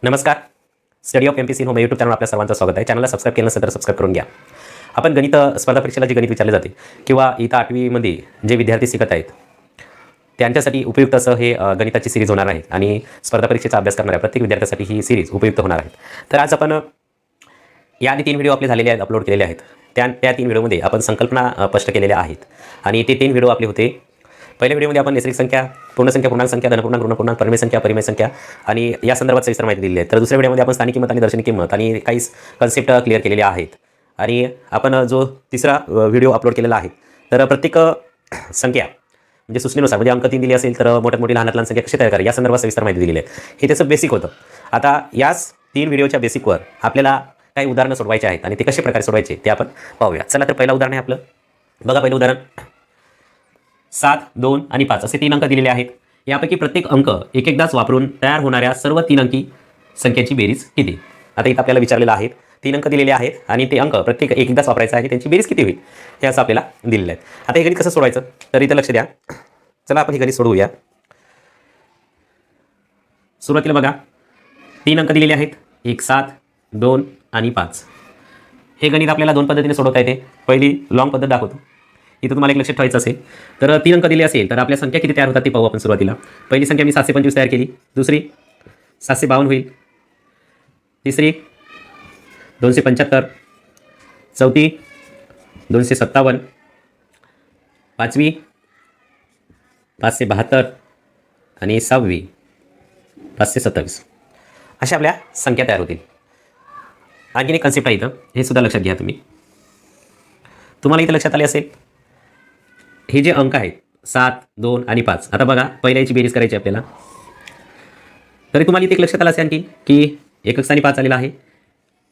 नमस्कार. Study of MPC home YouTube channel आपल्या सर्वांचं स्वागत आहे. चॅनलला सबस्क्राईब केलं नसेल तर सबस्क्राईब करून घ्या. आपण गणित स्पर्धा परीक्षेला जे गणित विचारले जाते किंवा इथं 8वीमध्ये जे विद्यार्थी शिकत आहेत त्यांच्यासाठी उपयुक्त असं हे गणिताची सिरीज होणार आहे आणि स्पर्धा परीक्षेचा अभ्यास करणाऱ्या प्रत्येक विद्यार्थ्यासाठी ही सिरीज उपयुक्त होणार आहे. तर आज आपण याआधी 3 व्हिडिओ आपले झालेले आहेत, अपलोड केलेले आहेत. त्या 3 व्हिडिओमध्ये आपण संकल्पना स्पष्ट केलेल्या आहेत आणि ते 3 व्हिडिओ आपले होते. पहिल्या व्हिडिओमध्ये आपण नैसर्गिक संख्या, पूर्ण संख्या, पूर्णांक संख्या, धनपूर्णांक, ऋणपूर्णांक, परिमेय संख्या, परिमेय संख्या आणि या संदर्भात सविस्तर माहिती दिली आहे. तर दुसऱ्या व्हिडिओमध्ये आपण स्थानिक किंमत आणि दर्शनी किंमत आणि काही कन्सेप्ट क्लिअर केलेले आहेत. आणि आपण जो तिसरा व्हिडिओ अपलोड केलेला आहे तर प्रत्येक संख्या म्हणजे सूचनेनुसार म्हणजे अंक 3 दिले असेल तर मोठ्यात मोठी लहानात लहान संख्या कशी तयार करायची या संदर्भात सविस्तर माहिती दिलेली आहे. हे त्याचं बेसिक होतं. आता याच 3 व्हिडिओच्या बेसिकवर आपल्याला काही उदाहरणं सोडवायचे आहेत आणि ते कशा प्रकारे सोडवायचे ते आपण पाहूया. चला तर पहिलं उदाहरण आहे आपलं. बघा पहिलं उदाहरण 7, 2 आणि 5 असे 3 अंक दिलेले आहेत. यापैकी प्रत्येक अंक एकदाच वापरून तयार होणाऱ्या सर्व 3 अंकी संख्येची बेरीज किती? आता इथं आपल्याला विचारलेलं आहे. 3 अंक दिलेले आहेत आणि ते अंक प्रत्येक एकदाच वापरायचा आहे आणि त्यांची बेरीज किती होईल हे असं आपल्याला दिलेलं आहे. आता हे गणित कसं सोडवायचं तर इथं लक्ष द्या. चला आपण हे गणित सोडवूया. सुरुवातीला बघा 3 अंक दिलेले आहेत. 1, 7, 2 आणि 5. हे गणित आपल्याला 2 पद्धतीने सोडवता येते. पहिली लॉंग पद्धत दाखवतो. इथं तुम्हाला एक लक्षात ठेवायचं असेल तर 3 अंक दिले असेल तर आपल्या संख्या किती तयार होतात ते पाहू आपण सुरुवातीला. पहिली संख्या मी 725 तयार केली. दुसरी 752 होईल. तिसरी 275. चौथी 257. पाचवी 572 आणि 6वी 527. अशा आपल्या संख्या तयार होतील. आणखीन एक कन्सेप्ट आहे इथं, हे सुद्धा लक्षात घ्या तुम्ही. तुम्हाला इथं लक्षात आले असेल हे जे अंक आहेत 7, 2 आणि 5. आता बघा पहिल्या याची बेरीज करायची आपल्याला. तरी तुम्हाला इथे एक लक्षात आलं असेल आणखी की एकक स्थानी 5 आलेला आहे.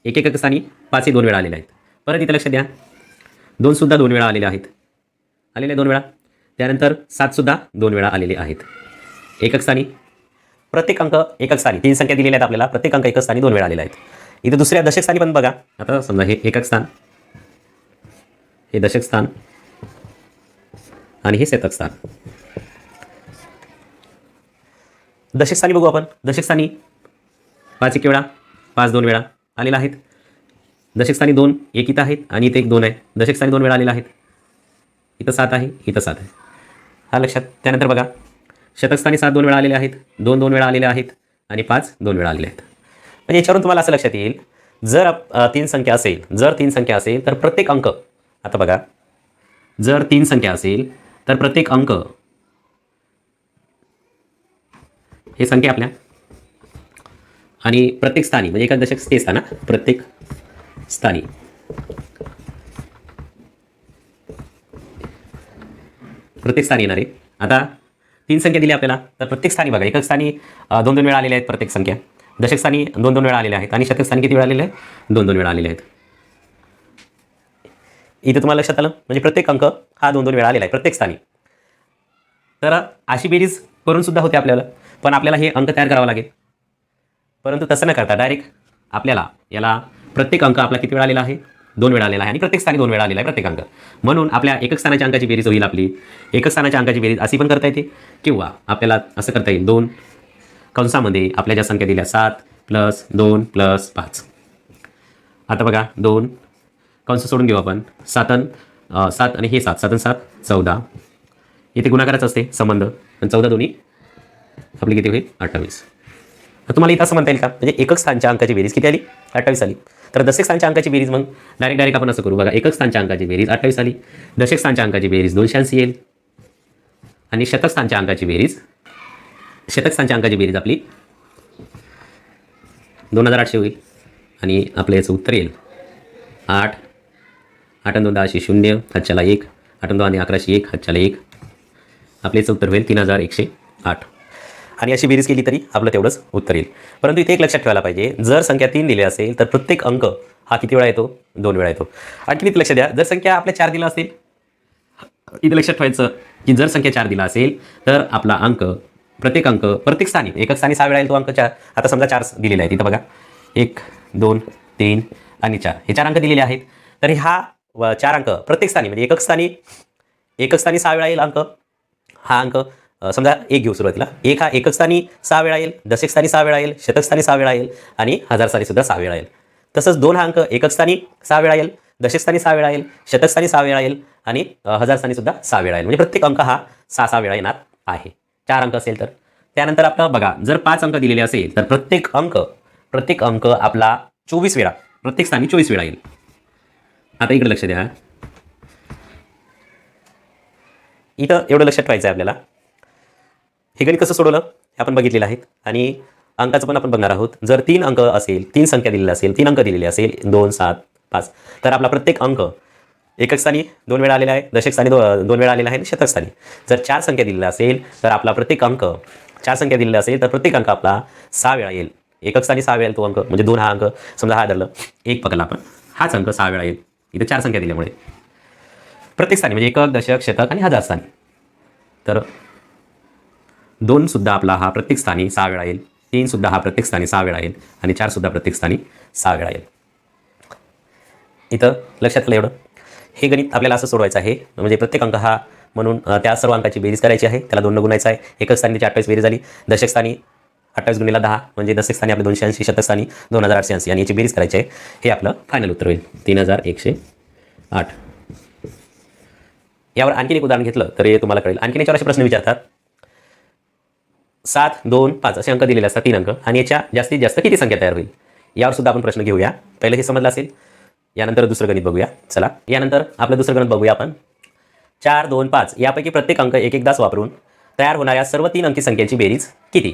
एकक स्थानी 5 हे 2 वेळा आलेले आहेत. परत इथे लक्षात द्या 2 सुद्धा 2 वेळा आलेले आहेत. आलेले 2 वेळा. त्यानंतर 7 सुद्धा 2 वेळा आलेले आहेत. एकक स्थानी प्रत्येक अंक एकक स्थानी 3 संख्या दिलेल्या आहेत आपल्याला. प्रत्येक अंक एकक स्थानी 2 वेळा आलेला आहेत. इथे दुसऱ्या दशक स्थानी पण बघा. आता समजा हे एकक स्थान, हे दशक स्थान आणि हे शतक स्थान. दशक स्थानी बघू आपण. दशक स्थानी 5 एक वेळा, 5 2 वेळा आलेला आहेत. दशक स्थानी 2 एक इथं आहेत आणि इथे एक 2 आहे. दशक स्थानी 2 वेळा आलेला आहेत. इथं 7 आहे, इथं 7 आहे. हा लक्षात. त्यानंतर बघा शतक स्थानी 7 2 वेळा आलेले आहेत. 2 2 वेळा आलेले आहेत आणि 5 2 वेळा आलेले आहेत. म्हणजे याच्यावरून तुम्हाला असं लक्षात येईल जर 3 संख्या असेल, जर 3 संख्या असेल तर प्रत्येक अंक, आता बघा जर 3 संख्या असेल तर प्रत्येक अंक हे संख्या आपल्या आणि प्रत्येक स्थानी म्हणजे एका दशक ते स्थान, प्रत्येक स्थानी येणारे. आता 3 संख्या दिली आपल्याला तर प्रत्येक स्थानी बघा एकक स्थानी 2 2 वेळा आलेले आहेत प्रत्येक संख्या. दशक स्थानी 2 2 वेळा आलेले आहेत आणि शतक स्थानी किती वेळा आलेले आहेत? 2 2 वेळा आलेले आहेत. इथे तुम्हाला लक्षात आलं म्हणजे प्रत्येक अंक हा 2 2 वेळा आलेला आहे प्रत्येक स्थानी. तर अशी बेरीज करून सुद्धा होते आपल्याला, पण आपल्याला हे अंक तयार करावं लागेल. परंतु तसं न करता डायरेक्ट आपल्याला याला प्रत्येक अंक आपला किती वेळा आलेला आहे? 2 वेळा आलेला आहे आणि प्रत्येक स्थानी 2 वेळा आलेला आहे प्रत्येक अंक. म्हणून आपल्या एकक स्थानाच्या अंकाची बेरीज होईल आपली. एकक स्थानाच्या अंकाची बेरीज अशी पण करता येते किंवा आपल्याला असं करता येईल 2 कंसामध्ये आपल्या ज्या संख्या दिल्या 7 + 2 + 5. आता बघा 2 कंस सोडून घेऊ आपण. 7 आणि हे 7, 7 आणि 7 14. इथे गुणाकाराच असते संबंध आणि 14 दोन्ही आपली किती होईल? 28. तर तुम्हाला इथं असं म्हणता येईल का म्हणजे एकक स्थानच्या अंकाची बेरीज किती आली? 28 आली. तर दशक स्थानच्या अंकाची बेरीज मग डायरेक्ट आपण असं करू बघा. एकक स्थानच्या अंकाची बेरीज 28 आली. दशक स्थानच्या अंकाची बेरीज 280 येईल आणि शतक स्थानच्या अंकाची बेरीज आपली 2800 होईल आणि आपलं याचं उत्तर येईल 8. 8 आणि 2 10 0, हातच्याला 1. 8 आणि 2 आणि 11 1, हातच्याला 1. आपलं याचं उत्तर होईल 3108. आणि अशी बेरीज केली तरी आपलं तेवढंच उत्तर येईल. परंतु इथे एक लक्षात ठेवायला पाहिजे जर संख्या 3 दिली असेल तर प्रत्येक अंक हा किती वेळा येतो? 2 वेळा येतो. आणखी इथे लक्ष द्या जर संख्या आपल्या 4 दिला असेल, इथे लक्षात ठेवायचं की जर संख्या 4 दिला असेल तर आपला अंक प्रत्येक स्थानी एकक स्थानी 6 वेळा येईल तो अंक 4. आता समजा 4 दिलेला आहे. इथं बघा 1 2 3 आणि 4 हे 4 अंक दिलेले आहेत. तर हा 4 अंक प्रत्येक स्थानी म्हणजे एकक स्थानी 6 वेळा येईल अंक. हा अंक समजा एक घेऊ सुरुवातीला. एक हा एकक स्थानी 6 वेळा येईल, दशक स्थानी 6 वेळा येईल, शतक स्थानी 6 वेळा येईल आणि हजार स्थानी सुद्धा 6 वेळा येईल. तसंच 2 हा अंक एकक स्थानी 6 वेळा येईल, दशक स्थानी 6 वेळा येईल, शतक स्थानी 6 वेळा येईल आणि हजार स्थानी सुद्धा 6 वेळा येईल. म्हणजे प्रत्येक अंक हा 6 वेळा येणार आहे. 4 अंक असेल तर. त्यानंतर आपलं बघा, जर 5 अंक दिलेले असेल तर प्रत्येक अंक आपला 24 वेळा, प्रत्येक स्थानी 24 वेळा येईल. आता इकडे लक्ष द्या. इथं एवढं लक्षात ठेवायचं आहे आपल्याला. हे गणित कसं सोडवलं हे आपण बघितलेलं आहे आणि अंकाचं पण आपण बघणार आहोत. जर 3 अंक असेल, 3 संख्या दिलेल्या असेल, 3 अंक दिलेले असेल 2, 7, 5, तर आपला प्रत्येक अंक एकक स्थानी 2 वेळा आलेला आहे, दशक स्थानी 2 वेळा आलेला आहे आणि शतक स्थानी. जर 4 संख्या दिलेला असेल तर आपला प्रत्येक अंक 4 संख्या दिलेला असेल तर प्रत्येक अंक आपला 6 वेळा येईल. एकक स्थानी 6 वेळा येईल तो अंक, म्हणजे 2 हा अंक समजा हा धरलं, एक पकडला आपण, हाच अंक 6 वेळा येईल. इथे 4 संख्या दिल्यामुळे प्रत्येक स्थानी म्हणजे एकक, दशक, शतक आणि हजार स्थानी. तर 2 सुद्धा आपला हा प्रत्येक स्थानी 6 वेळा येईल, 3 सुद्धा हा प्रत्येक स्थानी 6 वेळा येईल आणि 4 सुद्धा प्रत्येक स्थानी 6 वेळा येईल. इथं लक्षात आलं एवढं. हे गणित आपल्याला असं सोडवायचं आहे, म्हणजे प्रत्येक अंक हा म्हणून त्या सर्व अंकाची बेरीज करायची आहे. त्याला 2 न गुणायचं आहे. एकक स्थानी 28 बेरीज झाली, दशक स्थानी 28 गुणिले 10 म्हणजे दशक स्थानी आपले 280, शतक स्थानी 2880 आणि याची बेरीज करायची आहे. हे आपलं फायनल उत्तर होईल 3108. यावर आणखीन एक उदाहरण घेतलं तर हे तुम्हाला कळेल. आणखीन याच्यावर असे प्रश्न विचारतात. 7, 2, 5 असे अंक दिलेले असतात, 3 अंक, आणि याच्या जास्तीत जास्त किती संख्या तयार होईल यावर सुद्धा आपण प्रश्न घेऊया. पहिलं हे समजलं असेल. यानंतर दुसरं गणित बघूया. चला यानंतर आपलं दुसरं गणित बघूया आपण. 4, 2, 5 यापैकी प्रत्येक अंक एकदाच वापरून तयार होणाऱ्या सर्व 3 अंकी संख्येची बेरीज किती.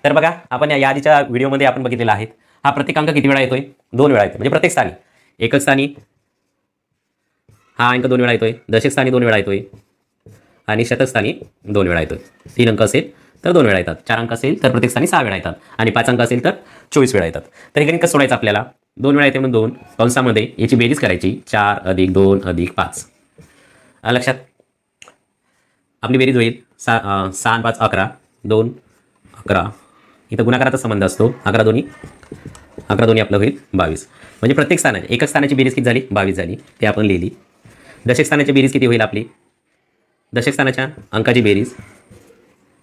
तर बघा, आपण या आधीच्या व्हिडिओमध्ये आपण बघितलेला आहे. हा प्रत्येक अंक किती वेळा येतोय? 2 वेळा येतो. म्हणजे प्रत्येक स्थानी एकक स्थानी हा अंक 2 वेळा येतोय, दशक स्थानी 2 वेळा येतोय आणि शतक स्थानी 2 वेळा येतोय. 3 अंक असेल तर 2 वेळा येतात, 4 अंक असेल तर प्रत्येक स्थानी 6 वेळा येतात आणि 5 अंक असेल तर 24 वेळा येतात. तर हे गणित कसं सोडायचं आपल्याला? 2 वेळा येते म्हणून 2 कंसामध्ये याची बेरीज करायची 4 + 2 + 5. लक्षात आपली बेरीज होईल 6 आणि 5 11, 2 11. इथं गुणाकाराचा संबंध असतो. 11 दोन्ही आपलं होईल 22. म्हणजे प्रत्येक स्थानाची एकच स्थानाची बेरीज किती झाली? 22 झाली. ते आपण लिहिली. दशक स्थानाची बेरीज किती होईल आपली? दशक स्थानाच्या अंकाची बेरीज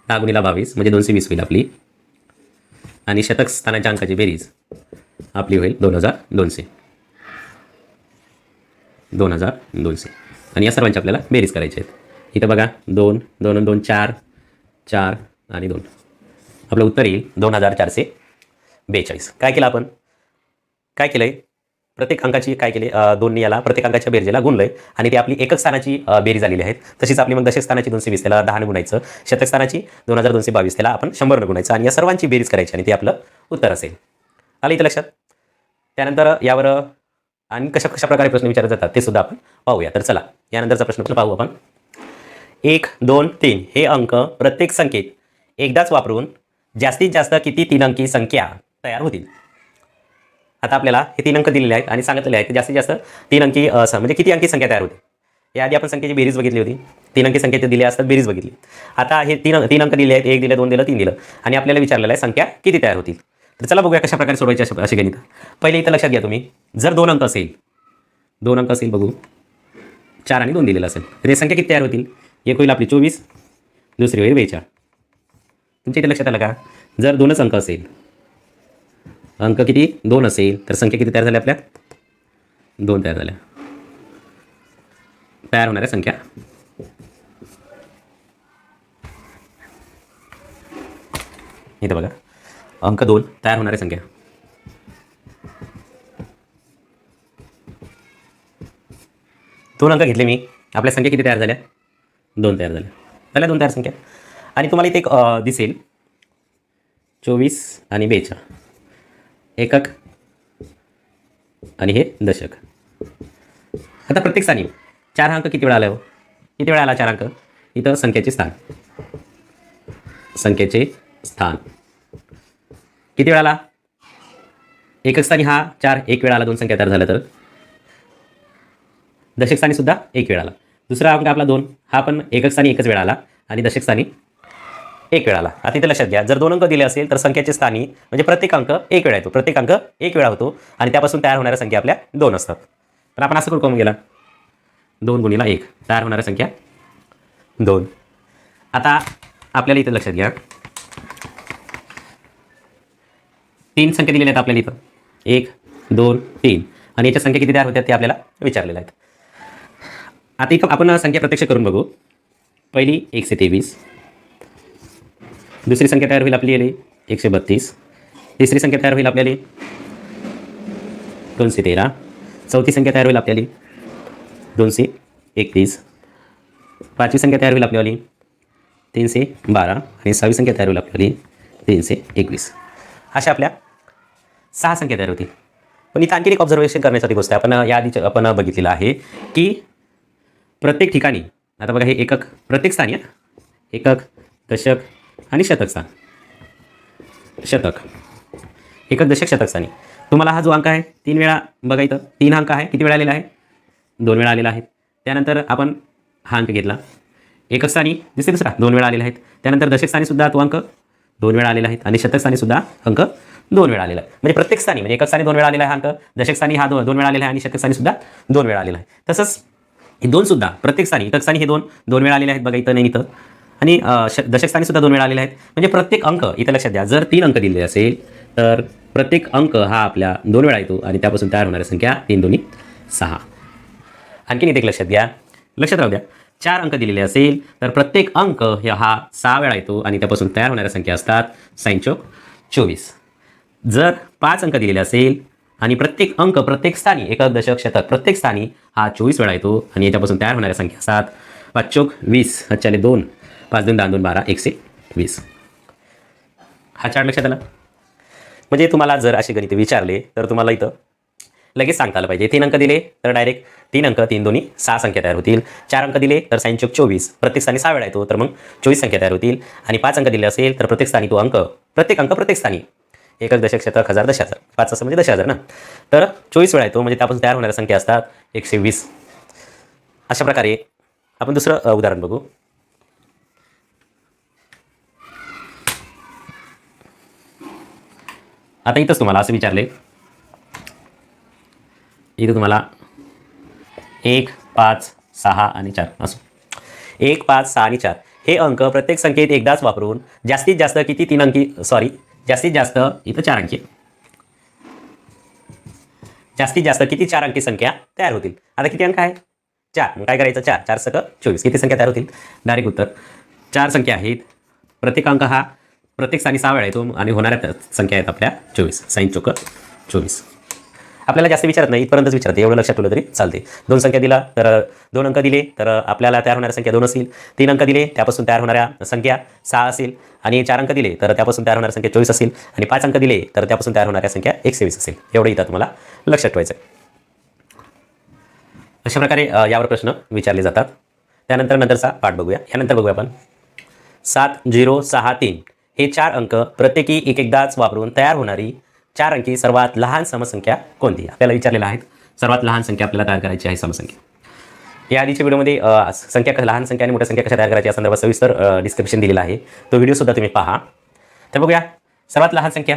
10 × 22 म्हणजे 220 होईल आपली. आणि शतक स्थानाच्या अंकाची बेरीज आपली होईल 2200. आणि या सर्वांची आपल्याला बेरीज करायची आहेत. इथं बघा 2, 2 आणि 2 4, 4 आणि 2. आपलं उत्तर येईल 2442. काय केलं आपण? काय केलंय? प्रत्येक अंकाची काय केले? 2 याला प्रत्येक अंकाच्या बेरजेला गुणलंय आणि ती आपली एकक स्थानाची बेरीज झालेली आहेत. तशीच आपली मग दशक स्थानाची 220 त्याला 10 ने गुणायचं, शतक स्थानाची 2222 त्याला आपण 100 ने गुणायचं आणि या सर्वांची बेरीज करायची आणि ते आपलं उत्तर असेल. आलं इथं लक्षात? त्यानंतर यावर आणि कशा प्रकारे प्रश्न विचारले जातात ते सुद्धा आपण पाहूया. तर चला यानंतरचा प्रश्न पाहू आपण. 1, 2, 3 हे अंक प्रत्येक संख्येत एकदाच वापरून जास्तीत जास्त किती 3 अंकी संख्या तयार होतील? आता आपल्याला हे 3 अंक दिलेले आहेत आणि सांगितलेले आहेत जास्तीत जास्त 3 अंकी म्हणजे किती अंकी संख्या तयार होते. याआधी आपण संख्येची बेरीज बघितली होती. 3 अंकी संख्येचे दिले असतात, बेरीज बघितली. आता हे 3 अंक दिले आहेत, 1 दिलं, 2 दिलं, 3 दिलं आणि आपल्याला विचारलेलं आहे संख्या किती तयार होतील. तर चला बघूया कशा प्रकारे सोडवायचे असे गणित. पहिले इथं लक्षात घ्या तुम्ही, जर 2 अंक असेल बघू, 4 आणि 2 दिलेलं असेल तर हे संख्या किती तयार होतील? एक होईल आपली 24, दुसरी होईल 42. तुमच्या इथे लक्षात आलं का? जर 2च अंक असेल, अंक किती 2 असेल तर संख्या किती तयार झाल्या आपल्या? 2 तयार झाल्या. तयार होणाऱ्या संख्या इथं बघा, अंक 2 तयार होणाऱ्या संख्या. दोन अंक घेतले मी, आपल्या संख्या किती तयार झाल्या? 2 तयार झाल्या. 2 तयार संख्या. आणि तुम्हाला इथे एक दिसेल 24 आणि 42 एकक आणि हे दशक. आता प्रत्येक स्थानी 4 अंक किती वेळा आला हो? किती वेळा आला 4 अंक? इथं संख्येचे स्थान किती वेळा आला? एकक स्थानी हा 4 एक वेळा आला, 2 संख्या तयार झाल्या. तर दशक स्थानी सुद्धा 1 वेळा आला. दुसरा अंक आपला 2 हा पण एकक स्थानी 1च वेळा आला आणि दशक स्थानी 1 वेळा आला. आता इथे लक्षात घ्या, जर 2 अंक दिले असेल तर संख्येचे स्थानी म्हणजे प्रत्येक अंक 1 वेळा येतो. प्रत्येक अंक 1 वेळा होतो आणि त्यापासून तयार होणाऱ्या संख्या आपल्या 2 असतात. तर आपण असं करून गेला 2 × 1 तयार होणाऱ्या संख्या 2. आता आपल्याला इथं लक्षात घ्या, 3 संख्या दिलेल्या आहेत आपल्याला इथं, 1 2 3, आणि याच्या संख्या किती तयार होत्या ते आपल्याला विचारलेल्या आहेत. आता इथं आपण संख्या प्रत्यक्ष करून बघू. पहिली 123, दुसरी संख्या तयार होईल आपली 132, तिसरी संख्या तयार होईल आपल्याला 213, चौथी संख्या तयार होईल आपल्याला 231, पाचवी संख्या तयार होईल आपल्यावाली 312, आणि 6वी संख्या तयार होईल आपल्याला 321. अशा आपल्या 6 संख्या तयार होतील. पण इथं आणखी एक ऑब्झर्वेशन करण्यासाठी गोष्ट आहे. आपण याआधी आपण बघितलेलं आहे की प्रत्येक ठिकाणी, आता बघा हे एकक प्रत्येक स्थानी, एकक, दशक आणि शतक स्थान, शतक, एकक, दशक, शतक स्थानी तुम्हाला हा जो अंक आहे 3 वेळा, बघा इथं 3 अंक आहे, किती वेळा आलेला आहे, 2 वेळा आलेला आहे. त्यानंतर आपण हा अंक घेतला, एकक स्थानी दिसते दुसरा 2 वेळा आलेला आहेत. त्यानंतर दशक स्थानी सुद्धा तो अंक 2 वेळा आलेला आहे, आणि शतक स्थानी सुद्धा अंक 2 वेळा आलेला आहे. म्हणजे प्रत्येक स्थानी, म्हणजे एकक स्थानी 2 वेळा आलेला आहे अंक, दशक स्थानी हा 2 वेळा आलेला आहे, आणि शतक स्थानी सुद्धा 2 वेळा आलेला आहे. तसंच हे 2 सुद्धा प्रत्येक स्थानी, एकक स्थानी हे 2 वेळा आलेले आहेत, बघा इथं नाही इथं, आणि दशक स्थानी सुद्धा 2 वेळा आलेले आहेत. म्हणजे प्रत्येक अंक इथं लक्षात द्या, जर 3 अंक दिले असेल तर प्रत्येक अंक हा आपल्या 2 वेळा येतो, आणि त्यापासून तयार होणारी संख्या 3 2 6. आणखीन इथे लक्षात घ्या, लक्षात राहू द्या, 4 अंक दिलेले असेल तर प्रत्येक अंक हा 6 वेळा येतो, आणि त्यापासून तयार होणाऱ्या संख्या असतात 6 चौक 24. जर 5 अंक दिलेले असेल आणि प्रत्येक अंक प्रत्येक स्थानी, एकक, दशक, शतक प्रत्येक स्थानी हा 24 वेळा येतो, आणि याच्यापासून तयार होणाऱ्या संख्या असतात 5 चौक 20, 2, 5 2 10 2 12, 120. हा चार्ट लक्षात आला. म्हणजे तुम्हाला जर असे गणित विचारले तर तुम्हाला इथं लगेच सांगता आलं पाहिजे. 3 अंक दिले तर डायरेक्ट 3 अंक 3 2 6 संख्या तयार होतील. 4 अंक दिले तर 6 चौक 24, प्रत्येक स्थानी 6 वेळा येतो, तर मग 24 संख्या तयार होतील. आणि 5 अंक दिले असेल तर प्रत्येक स्थानी तो अंक, प्रत्येक अंक प्रत्येक स्थानी, एकक, दशक, शतक, हजार, 10,000, 5 असं म्हणजे 10,000 ना, तर 24 वेळा येतो, म्हणजे त्यापासून तयार होणाऱ्या संख्या असतात 120. अशा प्रकारे आपण दुसरं उदाहरण बघू. आता इथंच तुम्हाला असं विचारले, इथं तुम्हाला 1 5 6 आणि 4 असो, 1 5 6 आणि 4 हे अंक प्रत्येक संख्येत एकदाच वापरून जास्तीत जास्त किती 3 अंकी, सॉरी जास्तीत जास्त इथं 4 अंकी, जास्तीत जास्त किती 4 अंकी संख्या तयार होतील. आता किती अंक आहे 4, मग काय करायचं, 4 4 सक 24, किती संख्या तयार होतील. डायरेक्ट उत्तर 4 संख्या आहेत, प्रत्येक अंक हा प्रत्येक स्थानी 6 वेळा येतो, आणि होणाऱ्या संख्या आहेत आपल्या 24, 6 चौक 24. आपल्याला जास्त विचारत नाही, इथपर्यंतच विचारते, एवढं लक्षात ठेवलं तरी चालते. 2 संख्या दिला तर 2 अंक दिले तर आपल्याला तयार होणाऱ्या संख्या 2 असेल. 3 अंक दिले त्यापासून तयार होणाऱ्या संख्या 6 असेल, आणि 4 अंक दिले तर त्यापासून तयार होणाऱ्या संख्या 24 असेल, आणि 5 अंक दिले तर त्यापासून तयार होणाऱ्या संख्या 120 असेल. एवढं इथं तुम्हाला लक्षात ठेवायचं आहे. अशा प्रकारे यावर प्रश्न विचारले जातात. त्यानंतर नंतरचा पाठ बघूया. यानंतर बघूया आपण 7063 हे 4 अंक प्रत्येकी एकदाच वापरून तयार होणारी 4 अंकी सर्वात लहान समसंख्या कोणती. आपल्याला विचारलेलं आहे, सर्वात लहान संख्या आपल्याला तयार करायची आहे समसंख्या. या आधीच्या व्हिडिओमध्ये संख्या, लहान संख्या आणि मोठ्या संख्या कशा तयार करायच्या या संदर्भात सविस्तर डिस्क्रिप्शन दिलेलं आहे, तो व्हिडिओसुद्धा तुम्ही पहा. तर बघूया सर्वात लहान संख्या,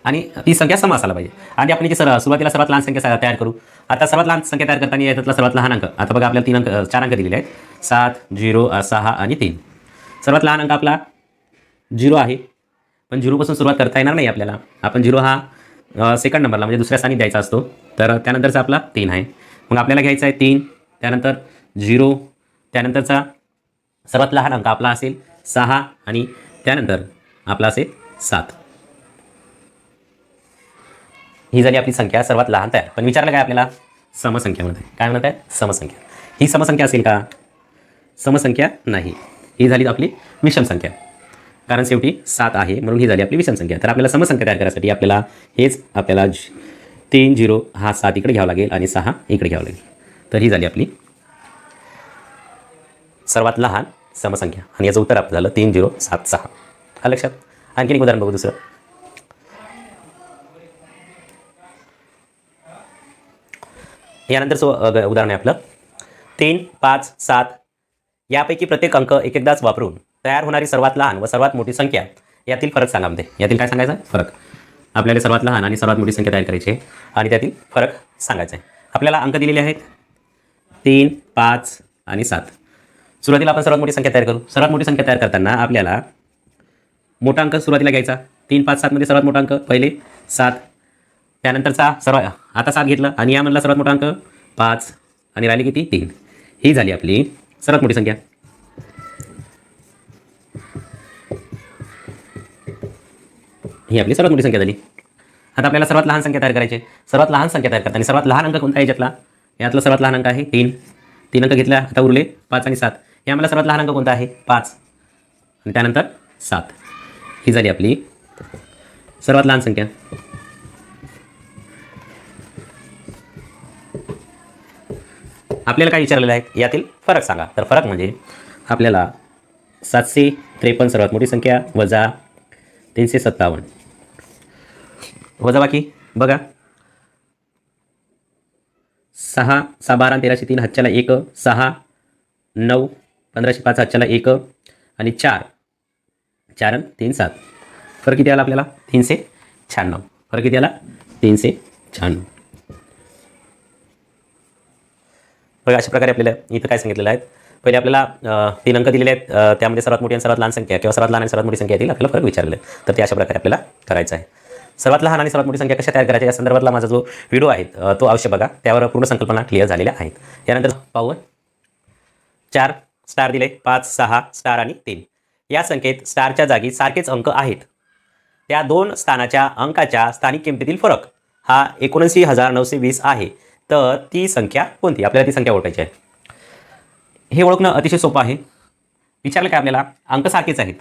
आणि ती संख्या सम असायला पाहिजे. आणि आपण सुरुवातीला सर्वात लहान संख्या तयार करू. आता सर्वात लहान संख्या तयार करताना याच्यातला सर्वात लहान अंक, आता बघा आपल्याला 4 अंक दिलेले आहेत, 7 0 6 आणि 3. सर्वात लहान अंक आपला 0 आहे, पण 0 पासून सुरुवात करता येणार नाही आपल्याला. आपण 0 हा सेकंड नंबरला म्हणजे दुसऱ्या स्थानी द्यायचा असतो, तर त्यानंतरचा आपला 3 आहे. मग आपल्याला घ्यायचा आहे 3, त्यानंतर 0, त्यानंतरचा सर्वात लहान अंक आपला असेल 6, आणि त्यानंतर आपला असेल 7. ही झाली आपली संख्या सर्वात लहान तयार. पण विचारलं काय आपल्याला, समसंख्यामध्ये काय म्हणत आहे, समसंख्या. ही समसंख्या असेल का, समसंख्या नाही, ही झाली आपली विषम संख्या, कारण शेवटी 7 आहे म्हणून ही झाली आपली विषम संख्या. तर आपल्याला समसंख्या तयार करायसाठी आपल्याला हेच, आपल्याला 3 0 हा 7 इकडे घ्यावा लागेल, आणि 6 इकडे घ्यावं लागेल. तर ही झाली आपली सर्वात लहान समसंख्या, आणि याचं उत्तर आपलं झालं 3 0 7 6. हा लक्षात. आणखीन एक उदाहरण बघू दुसरं. यानंतरचं उदाहरण आहे आपलं 3 5 7 यापैकी प्रत्येक अंक एकदाच वापरून तयार होणारी सर्वात लहान व सर्वात मोठी संख्या यातील फरक सांगा. म्हणते यातील काय सांगायचं आहे, फरक. आपल्याला सर्वात लहान आणि सर्वात मोठी संख्या तयार करायची आहे, आणि त्यातील फरक सांगायचा आहे. आपल्याला अंक दिलेले आहेत 3 5 आणि 7. सुरुवातीला आपण सर्वात मोठी संख्या तयार करू. सर्वात मोठी संख्या तयार करताना आपल्याला मोठा अंक सुरुवातीला घ्यायचा. 3, 5, 7 मध्ये सर्वात मोठा अंक पहिले 7, त्यानंतरचा आता 7 घेतलं आणि यामधला सर्वात मोठा अंक 5 आणि राहिली किती 3. ही झाली आपली सर्वात मोठी संख्या. ही आपली सर्वात मोठी संख्या झाली. आता आपल्याला सर्वात लहान संख्या तयार करायची. सर्वात लहान संख्या तयार करताना सर्वात लहान अंक कोणता आहे यातला सर्वात लहान अंक आहे 3. 3 अंक घेतला. आता उरले 5 आणि 7. यामधला सर्वात लहान अंक कोणता आहे 5 आणि त्यानंतर 7. ही झाली आपली सर्वात लहान संख्या. आपल्याला काय विचारलेलं आहे यातील फरक सांगा. तर फरक म्हणजे आपल्याला 753 सर्वात मोठी संख्या वजा 357 वजा बाकी बघा 6, 6, 12, 1303 हातच्याला 1, 6, 9, 1505 हातच्याला 1 आणि 4, 4 आणि 3, 7. फरक किती आला आपल्याला 396. फरक किती आला 396. बघा अशा प्रकारे आपल्याला इथं काय सांगितलेलं आहे. पहिले आपल्याला 3 अंक दिलेले आहेत, त्यामध्ये सर्वात मोठी आणि सर्वात लहान संख्या किंवा सर्वात लहान आणि सर्वात मोठी संख्या येतील आपल्याला फरक विचारलेला आहे. तर ते अशा प्रकारे आपल्याला करायचं आहे. सर्वात लहान आणि सर्वात मोठी संख्या कशा तयार करायच्या या संदर्भातला माझा जो व्हिडिओ आहे तो अवश्य बघा. त्यावर पूर्ण संकल्पना क्लिअर झालेल्या आहेत. यानंतर पाहू 4 स्टार दिले 5, 6 स्टार आणि 3. या संख्येत स्टारच्या जागी सारखेच अंक आहेत. त्या दोन स्थानाच्या अंकाच्या स्थानिक किमतीतील फरक हा 79,920 आहे. तर ती संख्या कोणती. आपल्याला ती संख्या ओळखायची आहे. हे ओळखणं अतिशय सोपं आहे. विचारलं काय आपल्याला अंक सारखेच आहेत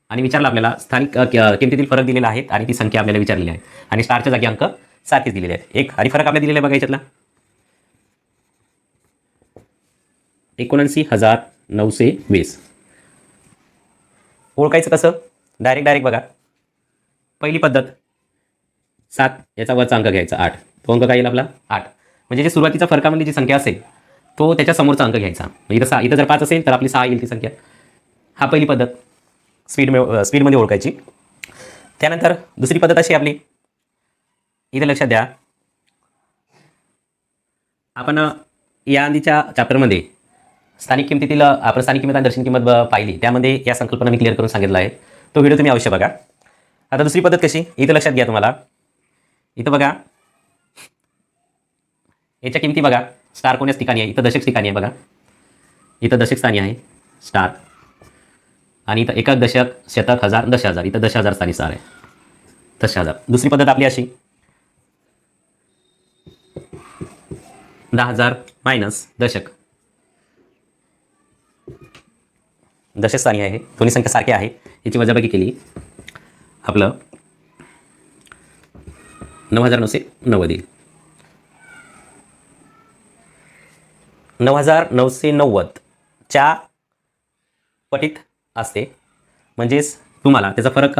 आणि विचारलं आपल्याला स्थानिक किमतीतील फरक दिलेला आहे आणि ती संख्या आपल्याला विचारलेली आहे आणि स्टारच्या जागी अंक सारखेच दिलेले आहेत. एक आणि फरक आपल्याला दिलेला आहे बघा याच्यातला 79,920. ओळखायचं कसं डायरेक्ट बघा. पहिली पद्धत 7 याचा वरचा अंक घ्यायचा 8. तो अंक काय येईल आपला 8. म्हणजे जे सुरुवातीचा फरकामधली जी संख्या असेल तो त्याच्या समोरचा अंक घ्यायचा. इथं जर 5 असेल तर आपली 6 येईल ती संख्या. हा पहिली पद्धत स्पीडमध्ये ओळखायची. त्यानंतर दुसरी पद्धत अशी आपली इथे लक्षात द्या. आपण या आधीच्या चॅप्टरमध्ये स्थानिक किमतीतील आपण स्थानिक किंमत आणि दर्शनी किंमत पाहिली. त्यामध्ये या संकल्पना मी क्लिअर करून सांगितलं आहे. तो व्हिडिओ तुम्ही अवश्य बघा. आता दुसरी पद्धत कशी इथं लक्षात घ्या. तुम्हाला इथं बघा याच्या किमती बघा. स्टार कोण्याच ठिकाणी आहे इथं दशक ठिकाणी आहे बघा. इथं दशक स्थानी आहे स्टार आणि इथं एकक दशक शतक हजार दशहजार. इथं 10,000 स्थानी स्टार आहे 10,000. दुसरी पद्धत आपली अशी 10,000 मायनस दशक. दशक स्थानी आहे. दोन्ही संख्या सारख्या आहे. याची वजाबाकी केली आपलं 9,990 येईल. 9,990च्या पटीत असते. म्हणजेच तुम्हाला त्याचा फरक